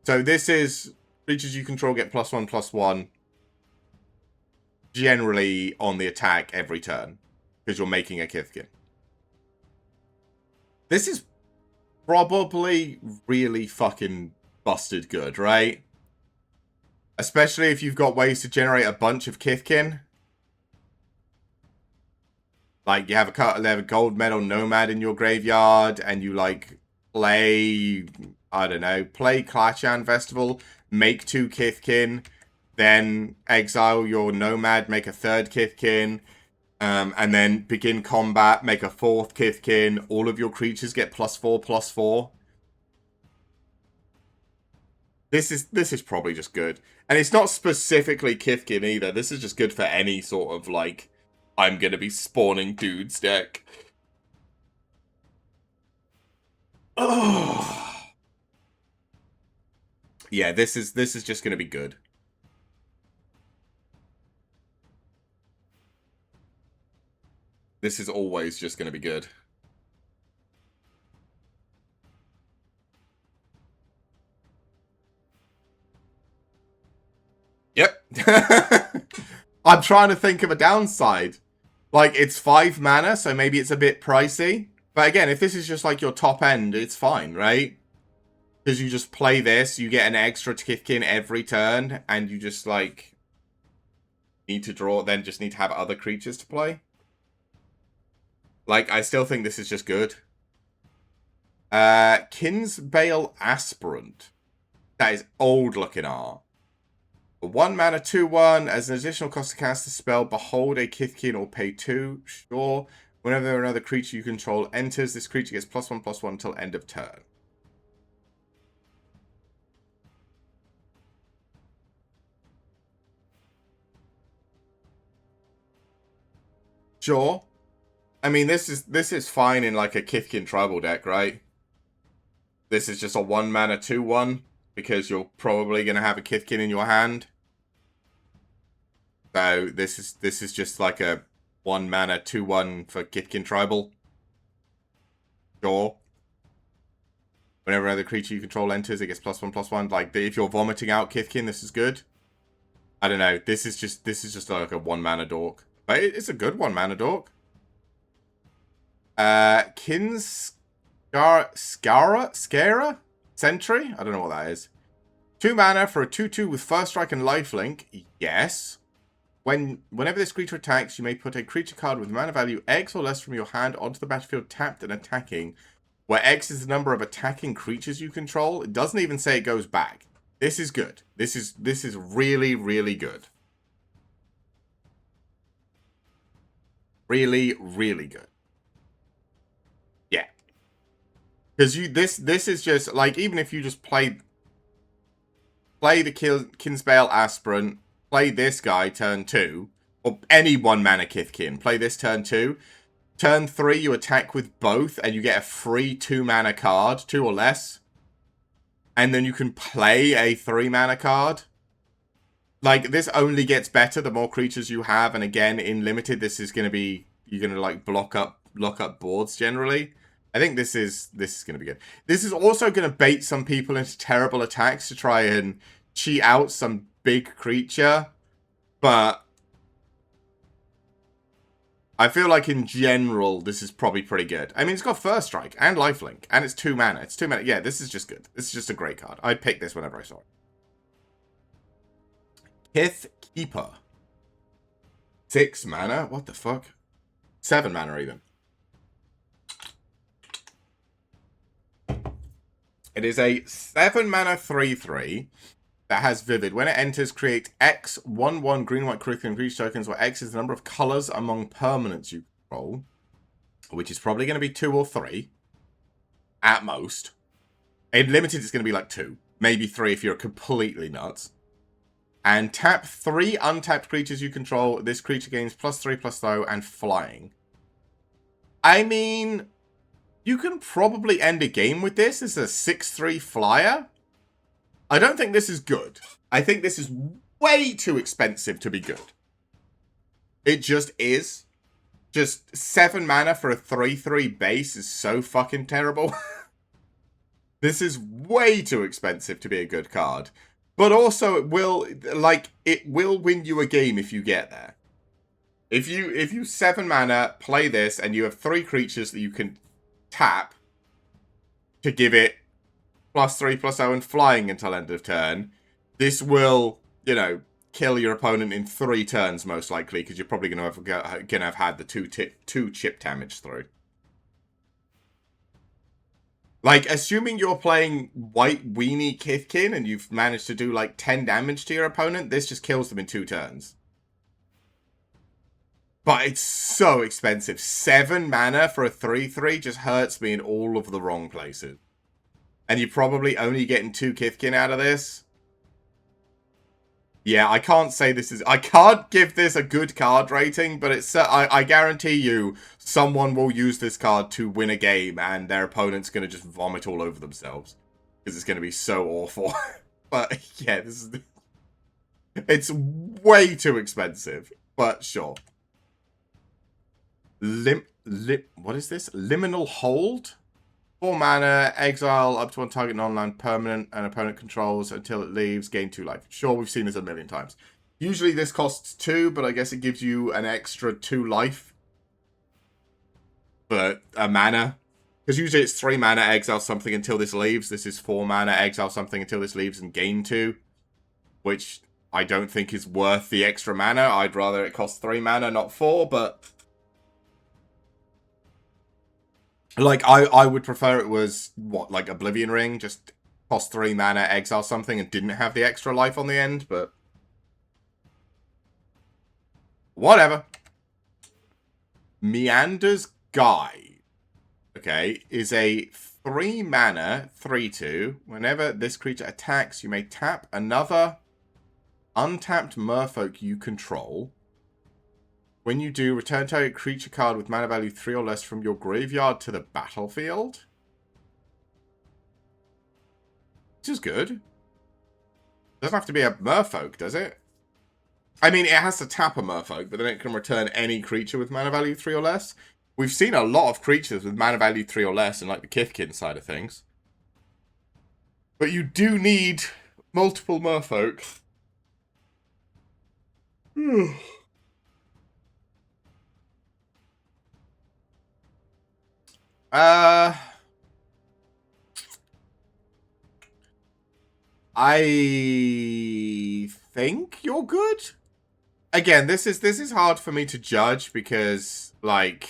So this is creatures you control get +1/+1, generally on the attack every turn, because you're making a Kithkin. This is probably really fucking busted good, right? Especially if you've got ways to generate a bunch of Kithkin. Like, you have a Gold Metal Nomad in your graveyard, and you, like, play, I don't know, play Klachan Festival, make 2 Kithkin, then exile your Nomad, make a 3rd Kithkin, and then begin combat, make a 4th Kithkin. All of your creatures get +4/+4. This is probably just good. And it's not specifically Kithkin either. This is just good for any sort of, like, I'm gonna be spawning dudes deck. Oh. Yeah, this is just gonna be good. This is always just gonna be good. I'm trying to think of a downside. Like, it's 5 mana, so maybe it's a bit pricey. But again, if this is just like your top end, it's fine, right? Because you just play this, you get an extra Kithkin every turn, and you just, like, need to draw, then just need to have other creatures to play. Like, I still think this is just good. Kinsbale Aspirant. That is old-looking art. 1 mana, 2/1. As an additional cost to cast the spell, behold a Kithkin or pay 2. Sure. Whenever another creature you control enters, this creature gets +1/+1 until end of turn. Sure. I mean, this is fine in like a Kithkin tribal deck, right? This is just a 1 mana 2/1 because you're probably gonna have a Kithkin in your hand. So this is just like a 1 mana 2/1 for Kithkin tribal. Sure. Whenever another creature you control enters, it gets +1/+1. Like, if you're vomiting out Kithkin, this is good. I don't know. This is just like a 1 mana dork, but it's a good 1 mana dork. Skara Sentry. I don't know what that is. 2 mana for a 2/2 with first strike and lifelink. Yes. Whenever this creature attacks, you may put a creature card with mana value X or less from your hand onto the battlefield tapped and attacking, where X is the number of attacking creatures you control. It doesn't even say it goes back. This is good. This is really, really good. Really, really good. Yeah. Because this is just like, even if you just play the Kinsbale Aspirant, play this guy turn 2, or any 1 mana Kithkin, play this turn 2. Turn 3, you attack with both, and you get a free 2 mana card, 2 or less. And then you can play a 3 mana card. Like, this only gets better the more creatures you have, and again, in limited, this is going to be, you're going to, like, block up boards generally. I think this is going to be good. This is also going to bait some people into terrible attacks to try and cheat out some big creature, but I feel like in general, this is probably pretty good. I mean, it's got first strike and lifelink, and it's 2 mana. It's 2 mana. Yeah, this is just good. This is just a great card. I'd pick this whenever I saw it. Kith Keeper. 6 mana? What the fuck? 7 mana even. It is a 7 mana 3/3 that has Vivid. When it enters, create X 1/1 green-white curriculum creature tokens, where X is the number of colors among permanents you control, which is probably going to be 2 or 3 at most. In limited, it's going to be like 2, maybe 3 if you're completely nuts. And tap 3 untapped creatures you control. This creature gains +3/+0 and flying. I mean, you can probably end a game with this. This is a 6/3 flyer. I don't think this is good. I think this is way too expensive to be good. It just is. Just 7 mana for a 3/3 base is so fucking terrible. This is way too expensive to be a good card. But also, it will win you a game if you get there. If you 7 mana, play this, and you have 3 creatures that you can tap to give it +3/+0 and flying until end of turn, this will, kill your opponent in 3 turns most likely, because you're probably going to have had the 2 chip damage through. Like, assuming you're playing White Weenie Kithkin and you've managed to do like 10 damage to your opponent, this just kills them in 2 turns. But it's so expensive. 7 mana for a 3/3 just hurts me in all of the wrong places. And you're probably only getting 2 Kithkin out of this. Yeah, I can't say this is... I can't give this a good card rating, but it's... I guarantee you, someone will use this card to win a game, and their opponent's going to just vomit all over themselves. Because it's going to be so awful. But, yeah, this is... It's way too expensive, but sure. What is this? Liminal Hold? 4 mana, exile up to 1 target non-land permanent an opponent controls until it leaves, gain 2 life. Sure, we've seen this a million times. Usually this costs 2, but I guess it gives you an extra 2 life for a mana. Because usually it's 3 mana, exile something until this leaves. This is 4 mana, exile something until this leaves and gain 2. Which I don't think is worth the extra mana. I'd rather it cost 3 mana, not 4, but... Like, I would prefer it was, what, like Oblivion Ring? Just cost 3 mana, exile something, and didn't have the extra life on the end, but... Whatever. Meander's Guide. Okay, is a 3 mana, 3/2. Whenever this creature attacks, you may tap another untapped merfolk you control. When you do, return target creature card with mana value 3 or less from your graveyard to the battlefield. Which is good. Doesn't have to be a merfolk, does it? I mean, it has to tap a merfolk, but then it can return any creature with mana value 3 or less. We've seen a lot of creatures with mana value 3 or less in like the Kithkin side of things. But you do need multiple merfolk. I think you're good. Again, this is hard for me to judge because, like,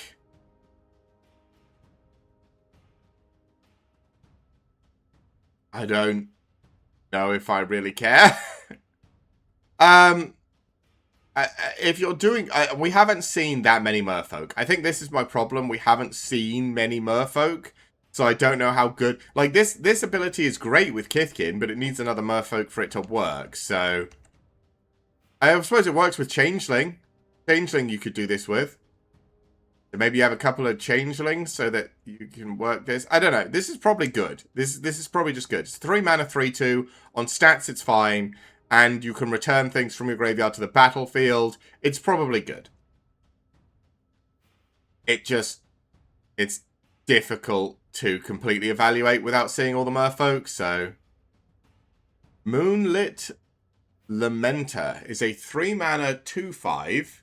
I don't know if I really care. If you're doing, we haven't seen that many merfolk. I think this is my problem. We haven't seen many merfolk, so I don't know how good. Like this ability is great with Kithkin, but it needs another merfolk for it to work. So I suppose it works with Changeling. Changeling you could do this with. Maybe you have a couple of Changelings so that you can work this. I don't know. This is probably good. This is probably just good. It's 3 mana, 3/2. On stats, it's fine. And you can return things from your graveyard to the battlefield. It's probably good. It's difficult to completely evaluate without seeing all the merfolk, so... Moonlit Lamenter is a 3 mana, 2/5.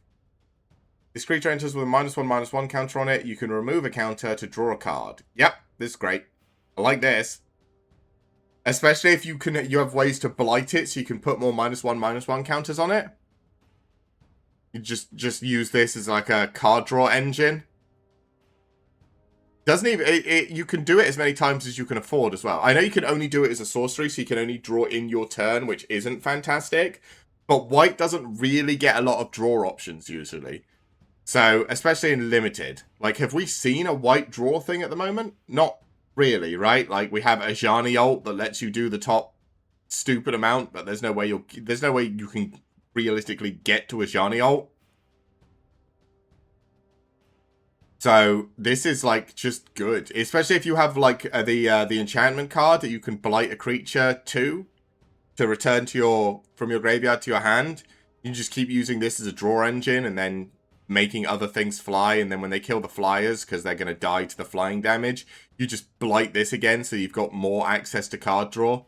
This creature enters with a -1/-1 counter on it. You can remove a counter to draw a card. Yep, this is great. I like this. Especially if you have ways to blight it, so you can put more -1/-1 counters on it. You just use this as like a card draw engine. Doesn't even you can do it as many times as you can afford as well. I know you can only do it as a sorcery, so you can only draw in your turn, which isn't fantastic. But white doesn't really get a lot of draw options usually. So, especially in limited. Like, have we seen a white draw thing at the moment? Not really, right? Like, we have a Ajani ult that lets you do the top stupid amount, but there's no way you can realistically get to a Ajani ult. So, this is, like, just good. Especially if you have, like, the enchantment card that you can blight a creature to return from your graveyard to your hand. You just keep using this as a draw engine and then making other things fly, and then when they kill the flyers, because they're going to die to the flying damage, you just blight this again, so you've got more access to card draw.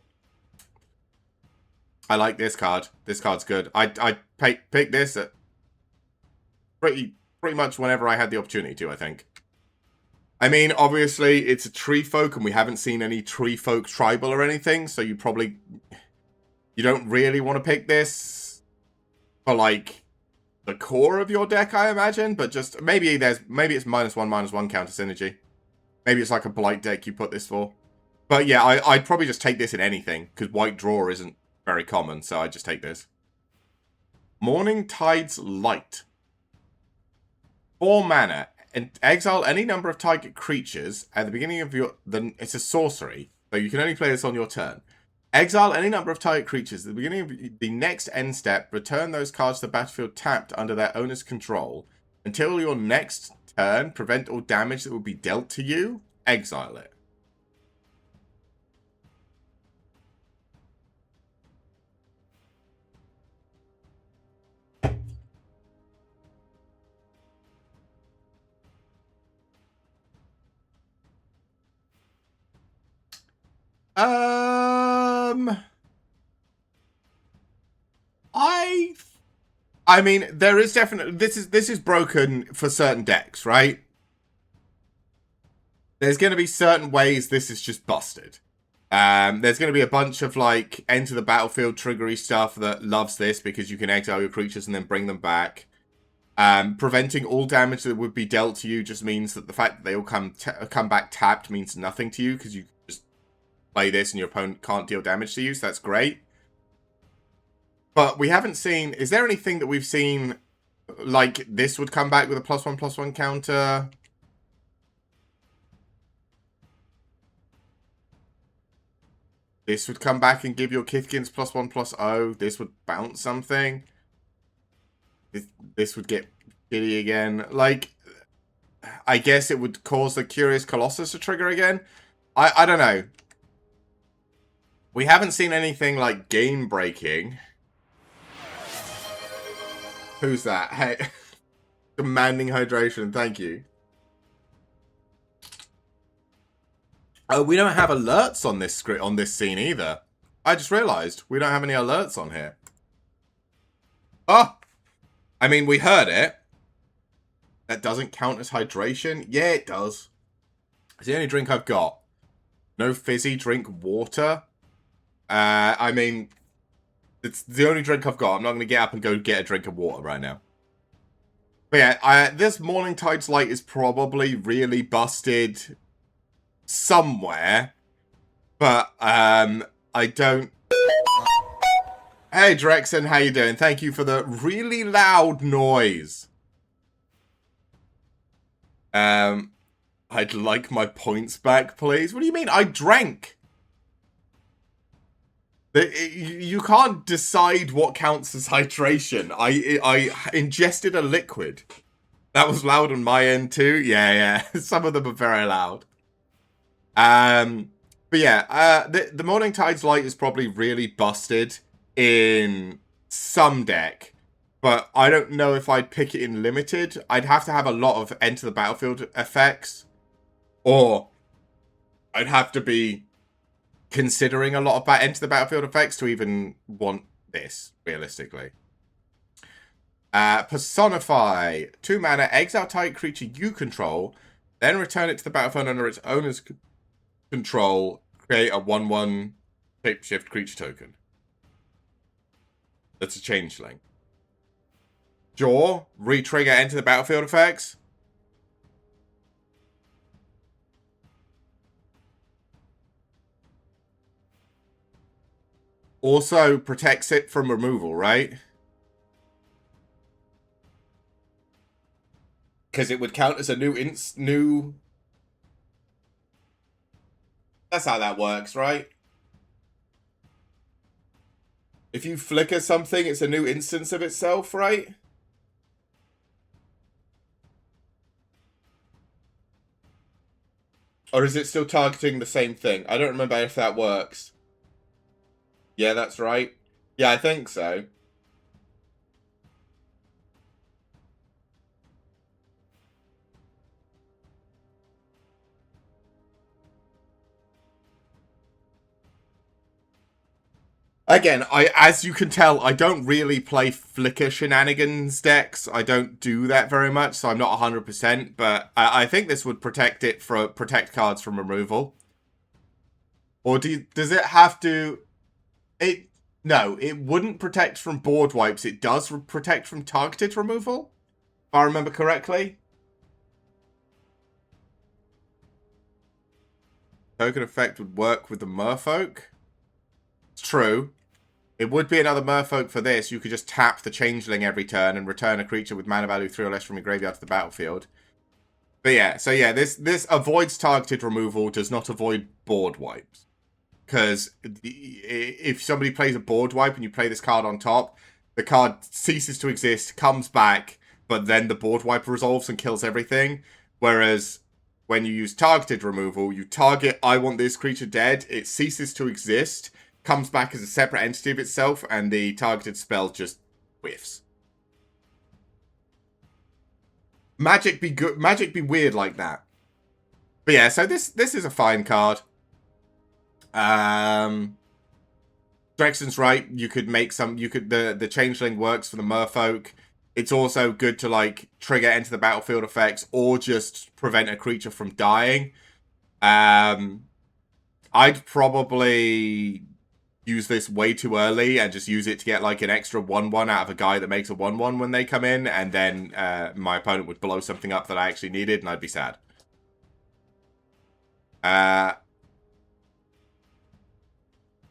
I like this card. This card's good. I pick this at pretty much whenever I had the opportunity to, I think. I mean, obviously, it's a tree folk, and we haven't seen any tree folk tribal or anything, so you don't really want to pick this for, like, the core of your deck, I imagine, but just maybe it's -1/-1 counter synergy. Maybe it's like a blight deck you put this for. But yeah, I'd probably just take this in anything, because white draw isn't very common, so I'd just take this. Morning Tide's Light. 4 mana. And exile any number of target creatures at the beginning of it's a sorcery, so you can only play this on your turn. Exile any number of target creatures. At the beginning of the next end step, return those cards to the battlefield tapped under their owner's control. Until your next turn, prevent all damage that will be dealt to you. Exile it. I I mean, there is definitely this is broken for certain decks, right? There's going to be certain ways this is just busted. There's going to be a bunch of like enter the battlefield triggery stuff that loves this because you can exile your creatures and then bring them back. Preventing all damage that would be dealt to you just means that the fact that they all come back tapped means nothing to you because you just play this and your opponent can't deal damage to you, so that's great. But we haven't seen... Is there anything that we've seen like this would come back with a +1/+1 counter? This would come back and give your Kithkins +1/+0. This would bounce something. This would get shitty again. Like, I guess it would cause the Curious Colossus to trigger again. I don't know. We haven't seen anything like game-breaking. Who's that? Hey, demanding hydration. Thank you. Oh, we don't have alerts on this script on this scene either. I just realised we don't have any alerts on here. Oh, I mean we heard it. That doesn't count as hydration. Yeah, it does. It's the only drink I've got. No fizzy. Drink water. I mean. It's the only drink I've got. I'm not going to get up and go get a drink of water right now. But yeah, this Morningtide's Light is probably really busted somewhere. But, I don't... Hey, Drexen, how you doing? Thank you for the really loud noise. I'd like my points back, please. What do you mean? I drank. You can't decide what counts as hydration. I ingested a liquid. That was loud on my end too. Yeah. Some of them are very loud. But yeah, the Morningtide's Light is probably really busted in some deck. But I don't know if I'd pick it in limited. I'd have to have a lot of enter the battlefield effects. Or I'd have to be considering a lot of enter the battlefield effects to even want this, realistically. Personify. 2 mana, exile target creature you control, then return it to the battlefield under its owner's control. Create a 1/1 shapeshift creature token. That's a changeling. Jaw. Re-trigger enter the battlefield effects. Also protects it from removal, right? Because it would count as a new... That's how that works, right? If you flicker something, it's a new instance of itself, right? Or is it still targeting the same thing? I don't remember if that works. Yeah, that's right. Yeah, I think so. Again, as you can tell, I don't really play flicker shenanigans decks. I don't do that very much, so I'm not 100%. But I think this would protect cards from removal. Or does it have to? No, it wouldn't protect from board wipes. It does protect from targeted removal, if I remember correctly. Token effect would work with the Merfolk. It's true. It would be another Merfolk for this. You could just tap the Changeling every turn and return a creature with mana value 3 or less from your graveyard to the battlefield. But yeah, so yeah, this avoids targeted removal, does not avoid board wipes. Because if somebody plays a board wipe and you play this card on top, the card ceases to exist, comes back, but then the board wipe resolves and kills everything. Whereas when you use targeted removal, you target, I want this creature dead, it ceases to exist, comes back as a separate entity of itself, and the targeted spell just whiffs. Magic be weird like that. But yeah, so this is a fine card. Drexen's right. You could make some. You could the changeling works for the merfolk. It's also good to like trigger enter the battlefield effects or just prevent a creature from dying. I'd probably use this way too early and just use it to get like an extra 1/1 out of a guy that makes a 1/1 when they come in, and then my opponent would blow something up that I actually needed, and I'd be sad.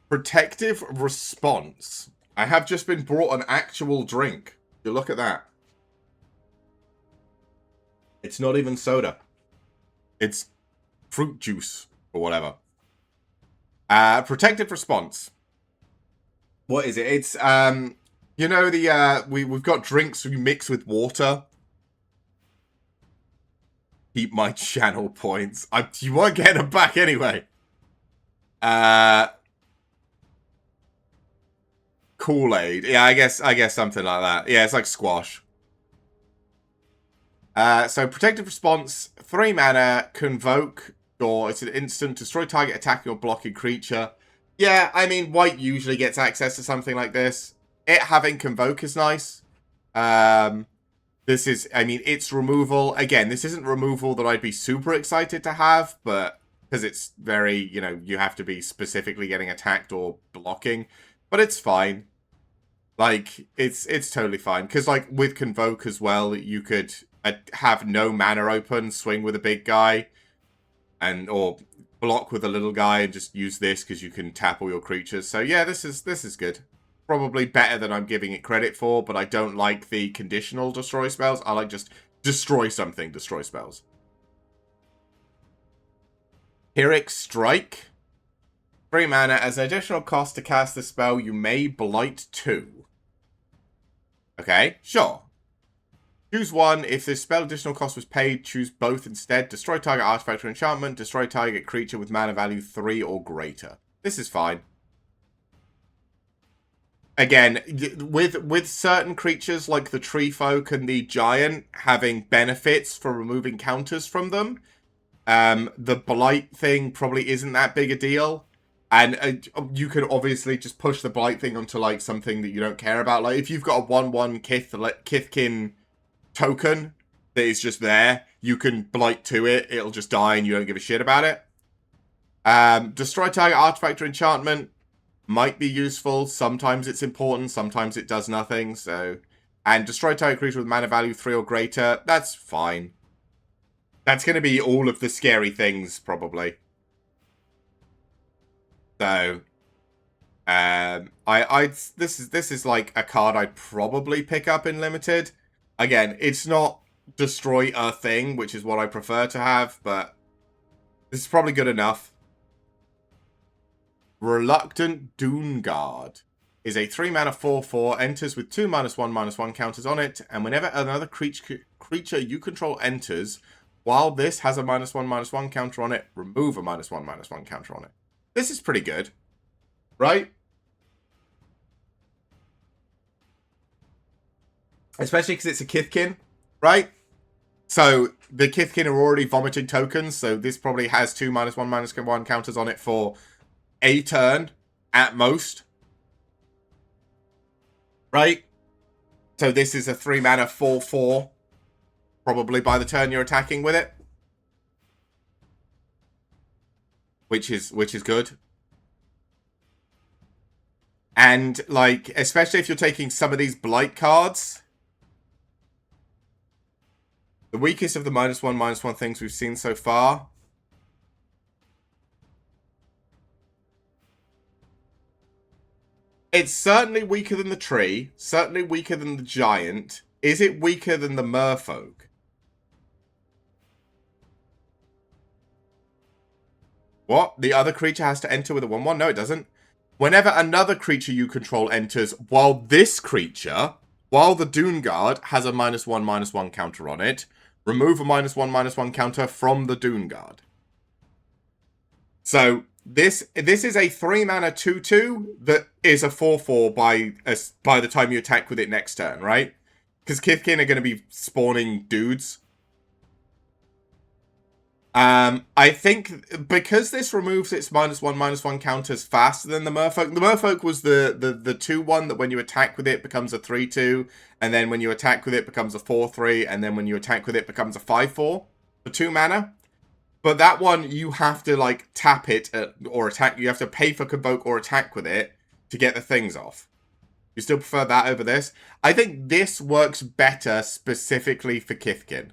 Protective response. I have just been brought an actual drink. You look at that. It's not even soda. It's fruit juice or whatever. Protective response. What is it? It's you know the we've got drinks we mix with water. Keep my channel points. You won't get them back anyway. Kool-Aid. Yeah, I guess something like that. Yeah, it's like squash. So protective response, 3 mana, convoke, or it's an instant, destroy target attacking or blocking creature. Yeah, I mean, white usually gets access to something like this. It having convoke is nice. This is, I mean, it's removal. Again, this isn't removal that I'd be super excited to have, but because it's very, you know, you have to be specifically getting attacked or blocking, but it's fine. Like, it's totally fine. Because, like, with Convoke as well, you could have no mana open, swing with a big guy, or block with a little guy and just use this because you can tap all your creatures. So, yeah, this is good. Probably better than I'm giving it credit for, but I don't like the conditional destroy spells. I like just destroy something, destroy spells. Pyrrhic Strike. 3 mana. As an additional cost to cast the spell, you may Blight 2. Okay, sure. Choose one. If the spell additional cost was paid, choose both instead. Destroy target artifact or enchantment. Destroy target creature with mana value 3 or greater. This is fine. Again, with certain creatures like the tree folk and the giant having benefits for removing counters from them, the blight thing probably isn't that big a deal. And you can obviously just push the blight thing onto like something that you don't care about. Like if you've got a 1/1 Kithkin token that is just there, you can blight to it. It'll just die and you don't give a shit about it. Destroy target artifact or enchantment might be useful. Sometimes it's important. Sometimes it does nothing. So, and destroy target creature with mana value 3 or greater. That's fine. That's going to be all of the scary things probably. So, this is like a card I'd probably pick up in limited. Again, it's not destroy a thing, which is what I prefer to have, but this is probably good enough. Reluctant Doomguard is a 3 mana 4/4, enters with 2 -1/-1 counters on it, and whenever another creature you control enters, while this has a -1/-1 counter on it, remove a -1/-1 counter on it. This is pretty good, right? Especially because it's a Kithkin, right? So the Kithkin are already vomiting tokens, so this probably has 2 -1/-1 counters on it for a turn at most, right? So this is a 3 mana 4/4, probably by the turn you're attacking with it, which is good. And like, especially if you're taking some of these blight cards, the weakest of the -1/-1 things we've seen so far. It's certainly weaker than the tree, certainly weaker than the giant. Is it weaker than the merfolk? What? The other creature has to enter with a 1/1? No, it doesn't. Whenever another creature you control enters, while this creature, while the Doomguard has a -1/-1 counter on it, remove a -1/-1 counter from the Doomguard. So this is a 3 mana 2/2 that is a 4/4 by the time you attack with it next turn, right? Because Kithkin are going to be spawning dudes. I think because this removes its -1/-1 counters faster than the Merfolk. The Merfolk was the 2/1 that when you attack with it becomes a 3/2, and then when you attack with it becomes a 4/3, and then when you attack with it becomes a 5/4 for 2 mana. But that one you have to like tap it or attack. You have to pay for Convoke or attack with it to get the things off. You still prefer that over this? I think this works better specifically for Kithkin.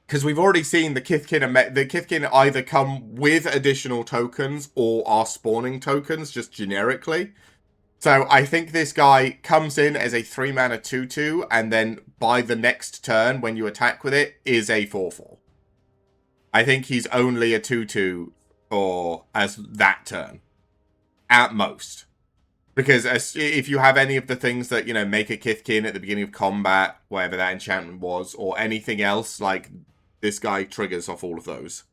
Because we've already seen the Kithkin either come with additional tokens or are spawning tokens just generically. So I think this guy comes in as a 3-mana 2/2, and then by the next turn, when you attack with it, is a 4/4. I think he's only a 2/2 for as that turn. At most. Because if you have any of the things that, you know, make a Kithkin at the beginning of combat, whatever that enchantment was, or anything else, like, this guy triggers off all of those.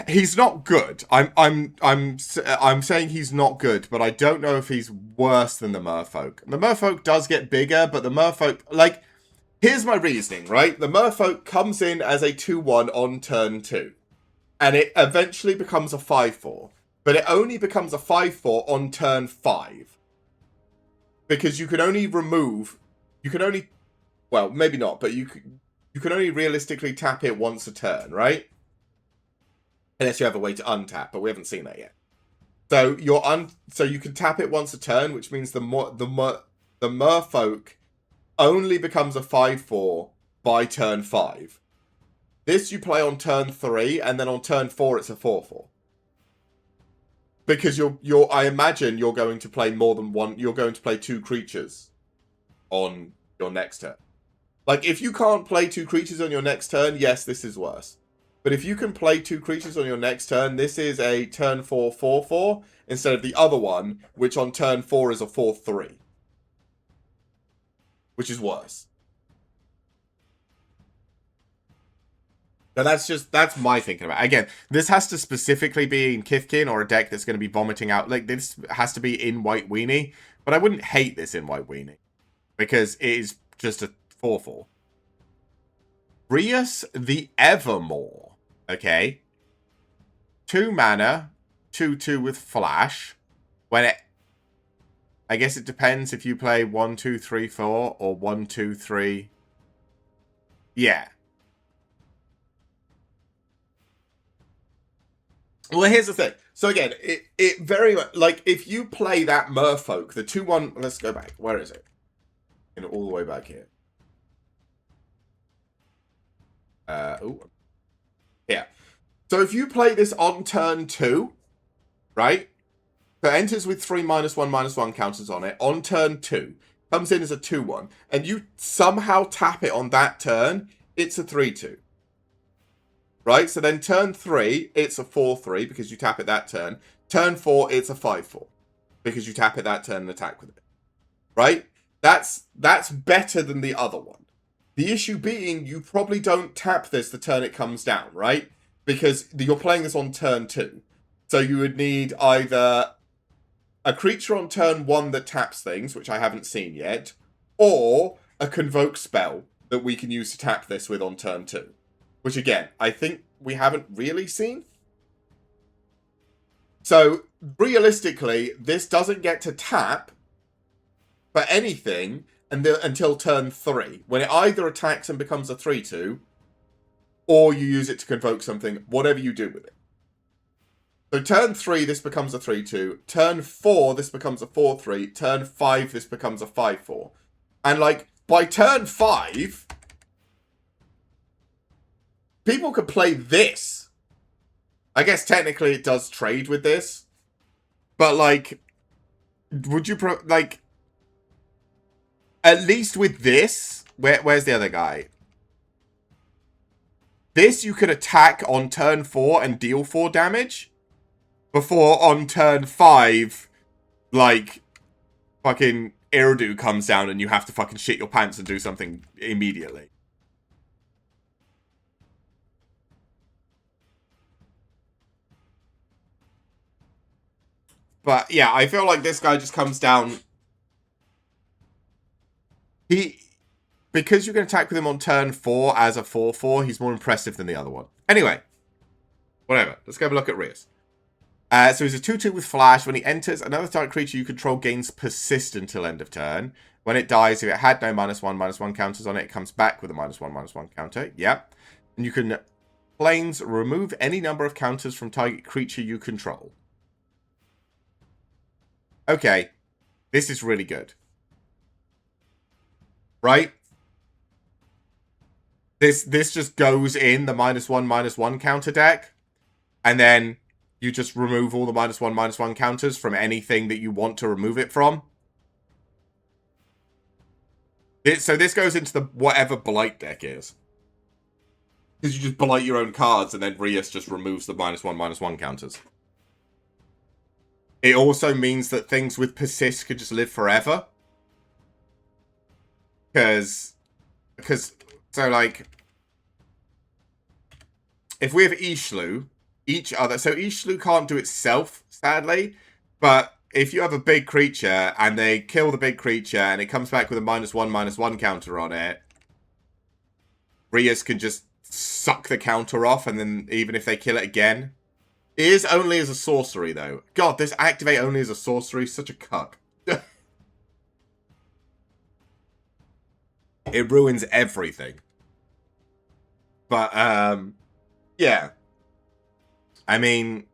He's not good. I'm saying he's not good, but I don't know if he's worse than the Merfolk. The Merfolk does get bigger, but the Merfolk, like, here's my reasoning, right? The Merfolk comes in as a 2/1 on turn 2, and it eventually becomes a 5/4, but it only becomes a 5/4 on turn 5, because you can only remove, you can only, well, maybe not, but you can only realistically tap it once a turn, right? Unless you have a way to untap, but we haven't seen that yet. So so you can tap it once a turn, which means the Merfolk only becomes a 5/4 by turn 5. This you play on turn 3, and then on turn 4 it's a 4/4. Because I imagine you're going to play more than one. You're going to play 2 creatures on your next turn. Like, if you can't play 2 creatures on your next turn, yes, this is worse. But if you can play 2 creatures on your next turn, this is a turn 4 4/4 instead of the other one, which on turn 4 is a 4/3, which is worse. Now that's my thinking about it. Again, this has to specifically be in Kithkin or a deck that's going to be vomiting out. Like, this has to be in White Weenie, but I wouldn't hate this in White Weenie because it is just a 4/4. Rias the Evermore. Okay. 2 mana, 2/2 with flash. When it, I guess it depends if you play 1 2 3 4 or 1 2 3. Yeah. Well, here's the thing. So again, it very much, like, if you play that Merfolk, the 2/1, let's go back. Where is it? And all the way back here. Yeah. So if you play this on turn 2, right? So it enters with 3 -1/-1 counters on it. On turn 2, comes in as a 2/1, and you somehow tap it on that turn, it's a 3/2. Right? So then turn 3, it's a 4/3 because you tap it that turn. Turn 4, it's a 5/4 because you tap it that turn and attack with it. Right? That's better than the other one. The issue being, you probably don't tap this the turn it comes down, right? Because you're playing this on turn 2. So you would need either a creature on turn 1 that taps things, which I haven't seen yet, or a Convoke spell that we can use to tap this with on turn 2. Which, again, I think we haven't really seen. So, realistically, this doesn't get to tap for anything until turn 3, when it either attacks and becomes a 3/2, or you use it to convoke something, whatever you do with it. So turn 3, this becomes a 3/2. Turn 4, this becomes a 4/3. Turn 5, this becomes a 5/4. And, like, by turn 5, people could play this. I guess technically it does trade with this. But, like, would you, like, at least with this, where's the other guy? This you could attack on turn 4 and deal 4 damage. Before on turn 5, like, fucking Iridu comes down and you have to fucking shit your pants and do something immediately. But yeah, I feel like this guy just comes down. because you can attack with him on turn 4 as a 4/4, he's more impressive than the other one. Anyway, whatever. Let's go have a look at Rias. So he's a 2/2 with flash. When he enters, another target creature you control gains persist until end of turn. When it dies, if it had no -1/-1 counters on it, it comes back with a -1/-1 counter. Yep. And you can plains remove any number of counters from target creature you control. Okay. This is really good. Right? This just goes in the -1/-1 counter deck. And then you just remove all the -1/-1 counters from anything that you want to remove it from. So this goes into the whatever Blight deck is. Because you just blight your own cards and then Rias just removes the -1/-1 counters. It also means that things with persist could just live forever. Because, so like, if we have Ishlu, so Ishlu can't do itself, sadly, but if you have a big creature and they kill the big creature and it comes back with a -1/-1 counter on it, Rias can just suck the counter off, and then even if they kill it again, it is only as a sorcery though. God, this activate only as a sorcery is such a cuck. It ruins everything. But yeah. I mean,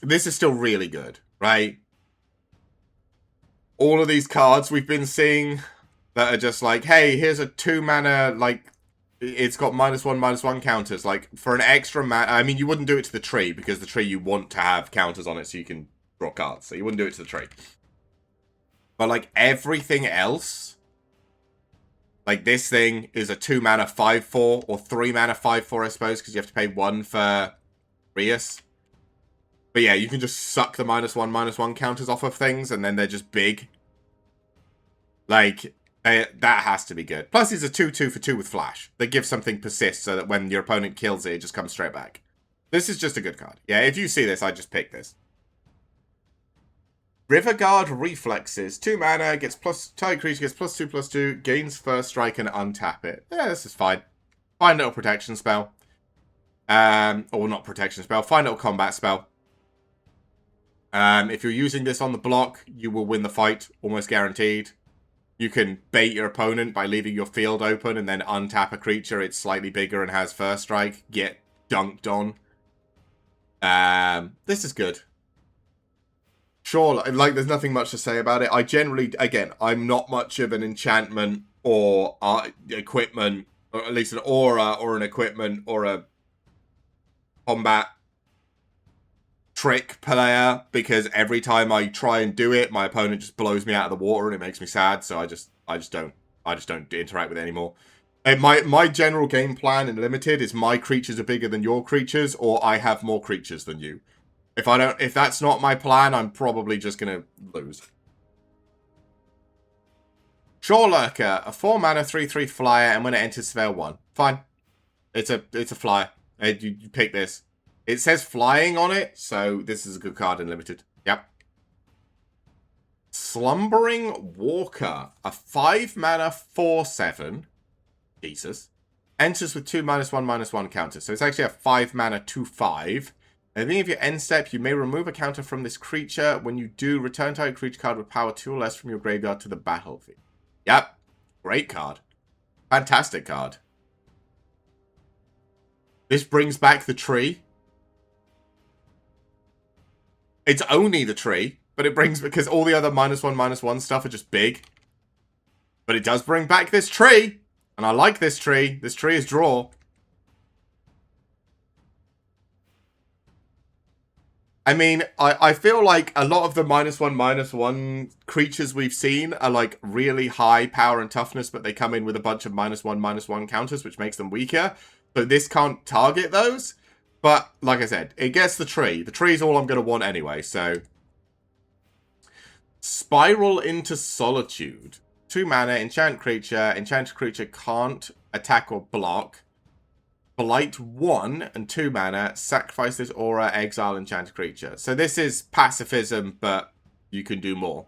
this is still really good, right? All of these cards we've been seeing that are just like, hey, here's a 2-mana, like, it's got -1/-1 counters. Like, for an extra mana, I mean, you wouldn't do it to the tree, because the tree you want to have counters on it so you can draw cards. So you wouldn't do it to the tree. But, like, everything else, like, this thing is a 2-mana 5/4, or 3-mana 5/4, I suppose, because you have to pay 1 for Rias. But yeah, you can just suck the -1/-1 counters off of things, and then they're just big. Like, that has to be good. Plus, he's a 2/2 for 2 with flash. That gives something persist, so that when your opponent kills it, it just comes straight back. This is just a good card. Yeah, if you see this, I just pick this. Riverguard Reflexes. 2 mana, gets target creature gets +2/+2, gains first strike and untap it. Yeah, this is fine. Fine little protection spell. Or not protection spell, fine little combat spell. If you're using this on the block, you will win the fight, almost guaranteed. You can bait your opponent by leaving your field open and then untap a creature. It's slightly bigger and has first strike. Get dunked on. This is good. Sure, like, there's nothing much to say about it. I generally, again, I'm not much of an enchantment or equipment, or at least an aura or an equipment or a combat trick player, because every time I try and do it, my opponent just blows me out of the water and it makes me sad. So I just don't interact with it anymore. And my general game plan in Limited is my creatures are bigger than your creatures, or I have more creatures than you. If that's not my plan, I'm probably just gonna lose. Shore Lurker, a 4-mana 3/3 flyer, and when it enters Surveil 1. Fine. It's a flyer. You pick this. It says flying on it, so this is a good card in Limited. Yep. Slumbering Walker, a 5-mana 4/7. Jesus. Enters with 2 -1/-1 counters. So it's actually a 5-mana 2/5. At the beginning of your end step, you may remove a counter from this creature. When you do, return target creature card with power 2 or less from your graveyard to the battlefield. Yep. Great card. Fantastic card. This brings back the tree. It's only the tree, but it brings, because all the other -1/-1 stuff are just big. But it does bring back this tree. And I like this tree. This tree is draw. I mean, I feel like a lot of the -1/-1 creatures we've seen are like really high power and toughness, but they come in with a bunch of -1/-1 counters, which makes them weaker. So this can't target those. But like I said, it gets the tree. The tree is all I'm going to want anyway, so. Spiral into Solitude. 2 mana, enchant creature. Enchanted creature can't attack or block. Blight 1 and 2 mana, sacrifice this aura, exile enchanted creature. So this is pacifism, but you can do more.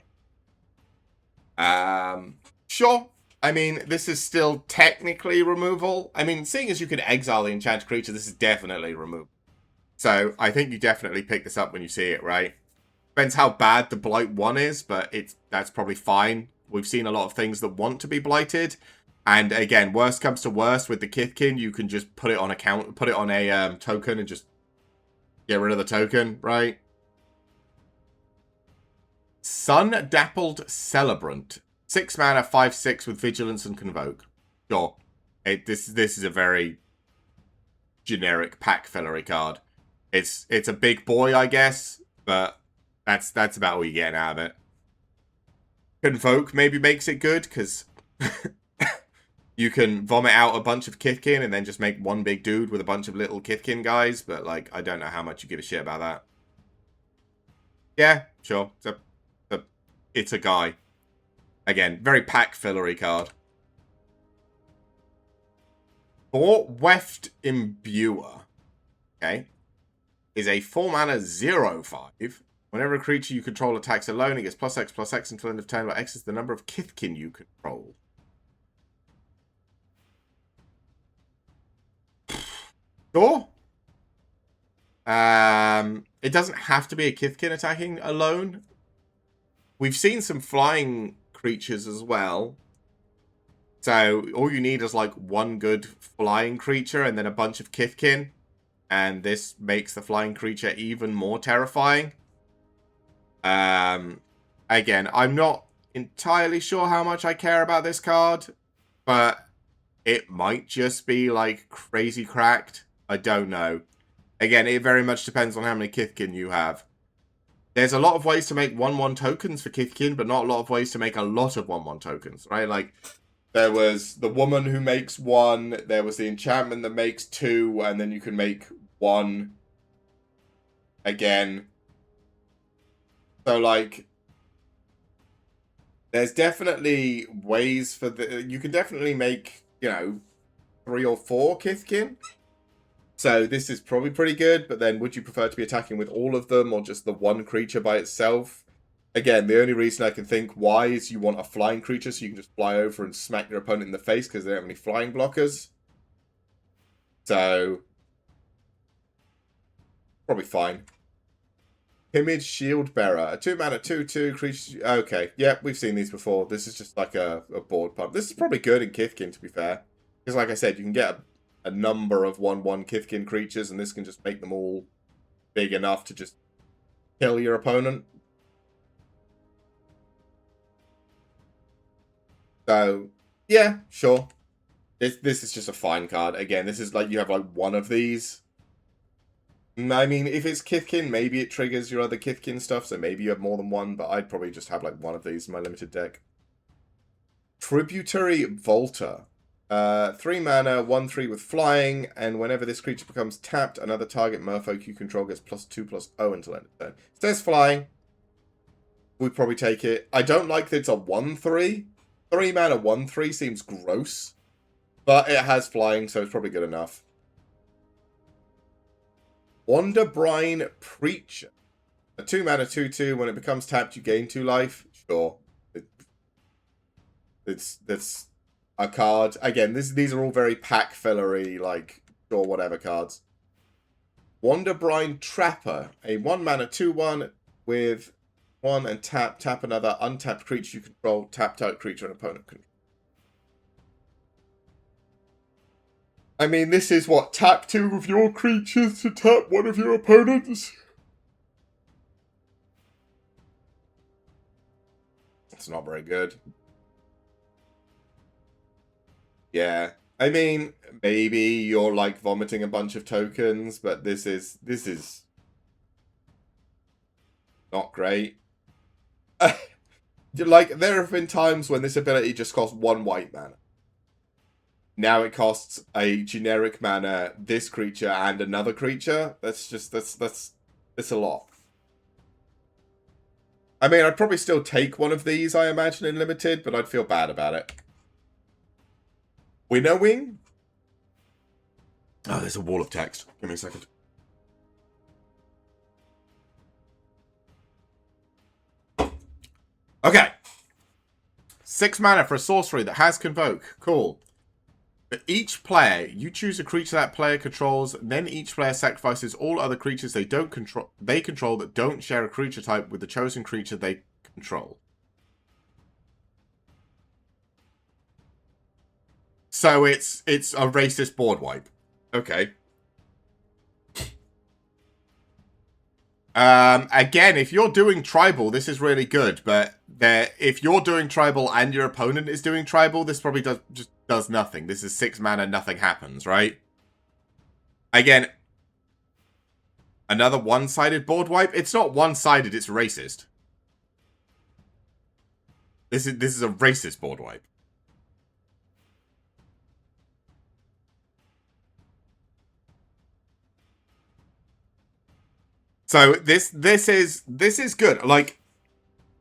Sure. I mean, this is still technically removal. I mean, seeing as you can exile the enchanted creature, this is definitely removal. So I think you definitely pick this up when you see it, right? Depends how bad the Blight 1 is, but that's probably fine. We've seen a lot of things that want to be blighted. And again, worst comes to worst with the Kithkin, you can just put it on a token and just get rid of the token, right? Sun Dappled Celebrant. 6 mana, 5/6 with Vigilance and Convoke. Sure. This is a very generic pack fillery card. It's a big boy, I guess, but that's about all you're getting out of it. Convoke maybe makes it good, because you can vomit out a bunch of Kithkin and then just make one big dude with a bunch of little Kithkin guys, but, like, I don't know how much you give a shit about that. Yeah, sure. It's a guy. Again, very pack fillery card. For Weft Imbuer, okay, is a 4 mana 0/5. Whenever a creature you control attacks alone, it gets +X/+X until end of turn, where X is the number of Kithkin you control. Sure. It doesn't have to be a Kithkin attacking alone. We've seen some flying creatures as well. So all you need is like one good flying creature and then a bunch of Kithkin. And this makes the flying creature even more terrifying. Again, I'm not entirely sure how much I care about this card, but it might just be like crazy cracked. I don't know. Again, it very much depends on how many Kithkin you have. There's a lot of ways to make 1/1 tokens for Kithkin, but not a lot of ways to make a lot of 1/1 tokens, right? Like, there was the woman who makes 1, there was the enchantment that makes 2, and then you can make 1 again. So, like, there's definitely ways for you can definitely make, 3 or 4 Kithkin. So this is probably pretty good, but then would you prefer to be attacking with all of them or just the one creature by itself? Again, the only reason I can think why is you want a flying creature so you can just fly over and smack your opponent in the face because they don't have any flying blockers. So, probably fine. Image Shield Bearer. A 2 mana 2/2 creature. Okay, yeah, we've seen these before. This is just like a board pump. This is probably good in Kithkin, to be fair. Because like I said, you can get a number of 1/1 Kithkin creatures, and this can just make them all big enough to just kill your opponent. So, yeah, sure. This is just a fine card. Again, this is like you have like one of these. I mean, if it's Kithkin, maybe it triggers your other Kithkin stuff, so maybe you have more than one, but I'd probably just have like one of these in my limited deck. Tributary Volta. 3 mana, 1/3 with flying, and whenever this creature becomes tapped, another target merfolk you control gets +2/+0 until end of turn. It says flying. We'd probably take it. I don't like that it's a 1/3. 3 mana 1/3 seems gross, but it has flying, so it's probably good enough. Wanderbrine Preacher. A 2 mana 2/2. When it becomes tapped, you gain 2 life. Sure. That's a card. Again, these are all very pack fillery, like, sure, whatever cards. Wanderbrine Trapper. A 1 mana 2/1 with 1 and tap another untapped creature you control, tap creature an opponent control. I mean, this is what, tap 2 of your creatures to tap 1 of your opponents? It's not very good. Yeah. I mean, maybe you're like vomiting a bunch of tokens, but this is not great. Like, there have been times when this ability just costs 1 white mana. Now it costs a generic mana, this creature, and another creature. That's a lot. I mean, I'd probably still take one of these, I imagine, in limited, but I'd feel bad about it. Winnowing? Oh, there's a wall of text. Give me a second. Okay. 6 mana for a sorcery that has Convoke. Cool. But each player, you choose a creature that player controls, then each player sacrifices all other creatures they control that don't share a creature type with the chosen creature they control. So it's a racist board wipe. Okay. Again, if you're doing tribal, this is really good. But if you're doing tribal and your opponent is doing tribal, this probably just does nothing. This is 6 mana, nothing happens, right? Again, another one-sided board wipe. It's not one-sided. It's racist. This is a racist board wipe. So this is good. Like,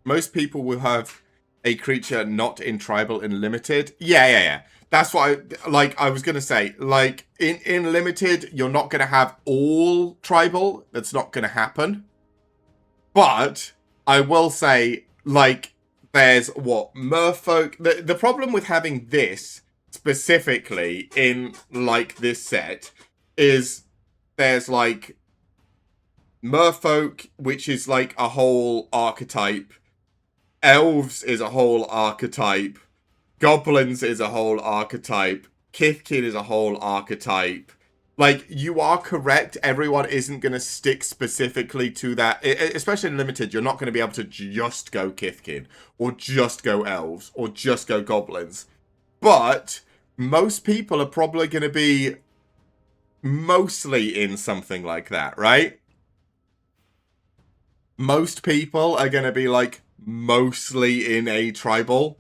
most people will have a creature not in tribal in limited. Yeah. That's what I was gonna say. Like, in limited, you're not gonna have all tribal. That's not gonna happen. But I will say, like, there's what Merfolk. The problem with having this specifically in like this set is there's like Merfolk, which is like a whole archetype. Elves is a whole archetype. Goblins is a whole archetype. Kithkin is a whole archetype. Like, you are correct. Everyone isn't going to stick specifically to that. Especially in Limited, you're not going to be able to just go Kithkin. Or just go Elves. Or just go Goblins. But most people are probably going to be mostly in something like that, right? Most people are going to be, like, mostly in a tribal.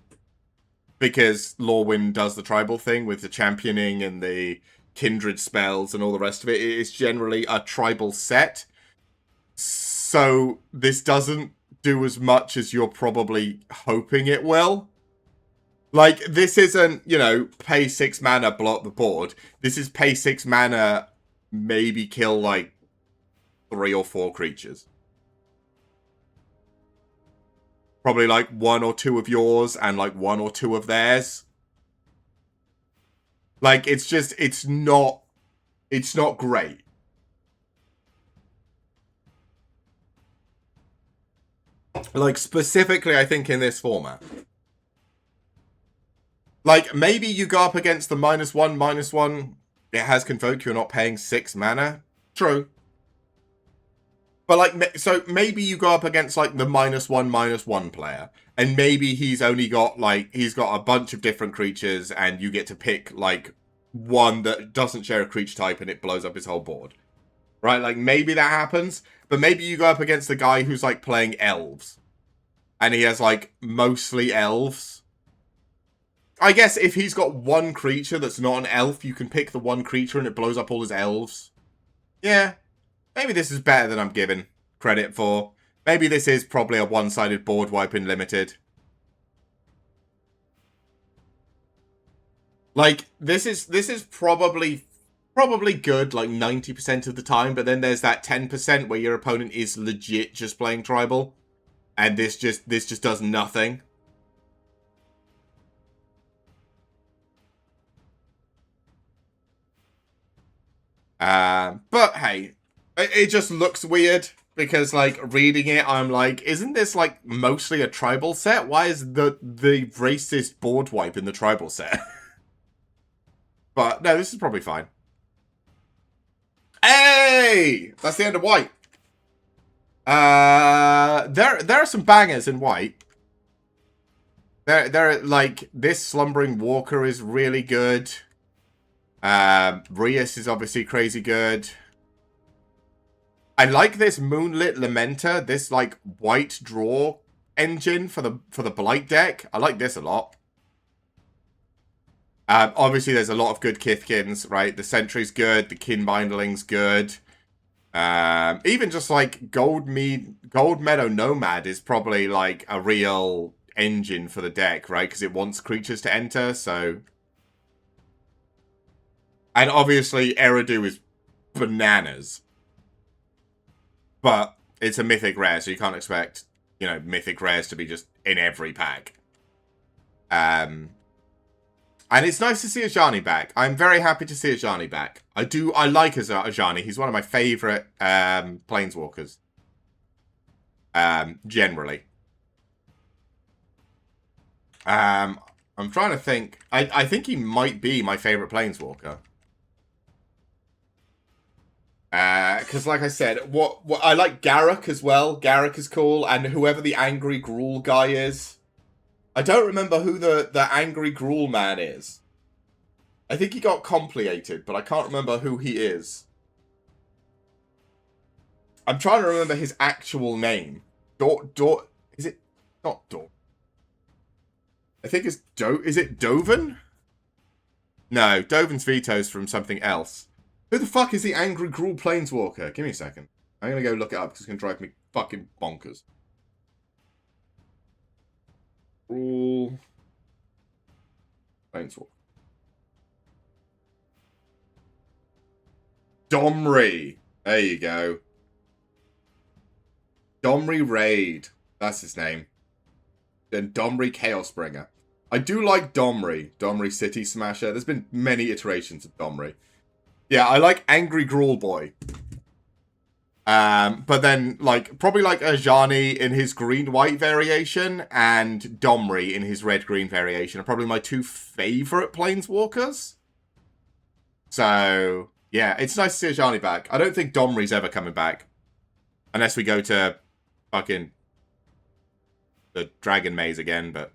Because Lorwyn does the tribal thing with the championing and the kindred spells and all the rest of it. It is generally a tribal set. So this doesn't do as much as you're probably hoping it will. Like, this isn't, you know, pay 6 mana, blow up the board. This is pay 6 mana, maybe kill, like, 3 or 4 creatures. Probably, like, 1 or 2 of yours and, like, 1 or 2 of theirs. Like, it's just, it's not great. Like, specifically, I think, in this format. Like, maybe you go up against the -1/-1. It has Convoke, you're not paying 6 mana. True. But, like, so maybe you go up against, like, the -1/-1 player. And maybe he's only got, like, he's got a bunch of different creatures and you get to pick, like, one that doesn't share a creature type and it blows up his whole board. Right? Like, maybe that happens. But maybe you go up against the guy who's, like, playing elves. And he has, like, mostly elves. I guess if he's got one creature that's not an elf, you can pick the one creature and it blows up all his elves. Yeah. Maybe this is better than I'm given credit for. Maybe this is probably a one-sided board wipe in Limited. Like, this is probably good, like, 90% of the time, but then there's that 10% where your opponent is legit just playing tribal. And this just does nothing. But hey, it just looks weird because, like, reading it, I'm like, isn't this, like, mostly a tribal set? Why is the racist board wipe in the tribal set? But no, this is probably fine. Hey! That's the end of white. There are some bangers in white. There, like, this Slumbering Walker is really good. Rias is obviously crazy good. I like this Moonlit Lamenter, this, like, white draw engine for the Blight deck. I like this a lot. Obviously, there's a lot of good Kithkins, right? The Sentry's good, the Kinbindling's good. Even just, like, Gold Meadow Nomad is probably, like, a real engine for the deck, right? Because it wants creatures to enter, so... And obviously, Eridu is bananas. But it's a mythic rare, so you can't expect, you know, mythic rares to be just in every pack. And it's nice to see Ajani back. I'm very happy to see Ajani back. I like Ajani. He's one of my favourite planeswalkers. Generally. I'm trying to think. I think he might be my favourite planeswalker. Because like I said, what I like Garruk as well. Garruk is cool, and whoever the Angry Gruul guy is. I don't remember who the Angry Gruul man is. I think he got complicated, but I can't remember who he is. I'm trying to remember his actual name. Is it not Dor? I think it's Is it Dovin? No, Dovin's Veto's from something else. Who the fuck is the Angry Gruul Planeswalker? Give me a second. I'm gonna go look it up because it's gonna drive me fucking bonkers. Gruul Planeswalker. Domri. There you go. Domri Raid. That's his name. Then Domri Chaosbringer. I do like Domri. Domri City Smasher. There's been many iterations of Domri. Yeah, I like Angry Gruul Boy. But then, like, probably like Ajani in his green-white variation and Domri in his red-green variation are probably my two favorite planeswalkers. So, yeah, it's nice to see Ajani back. I don't think Domri's ever coming back. Unless we go to fucking the Dragon Maze again, but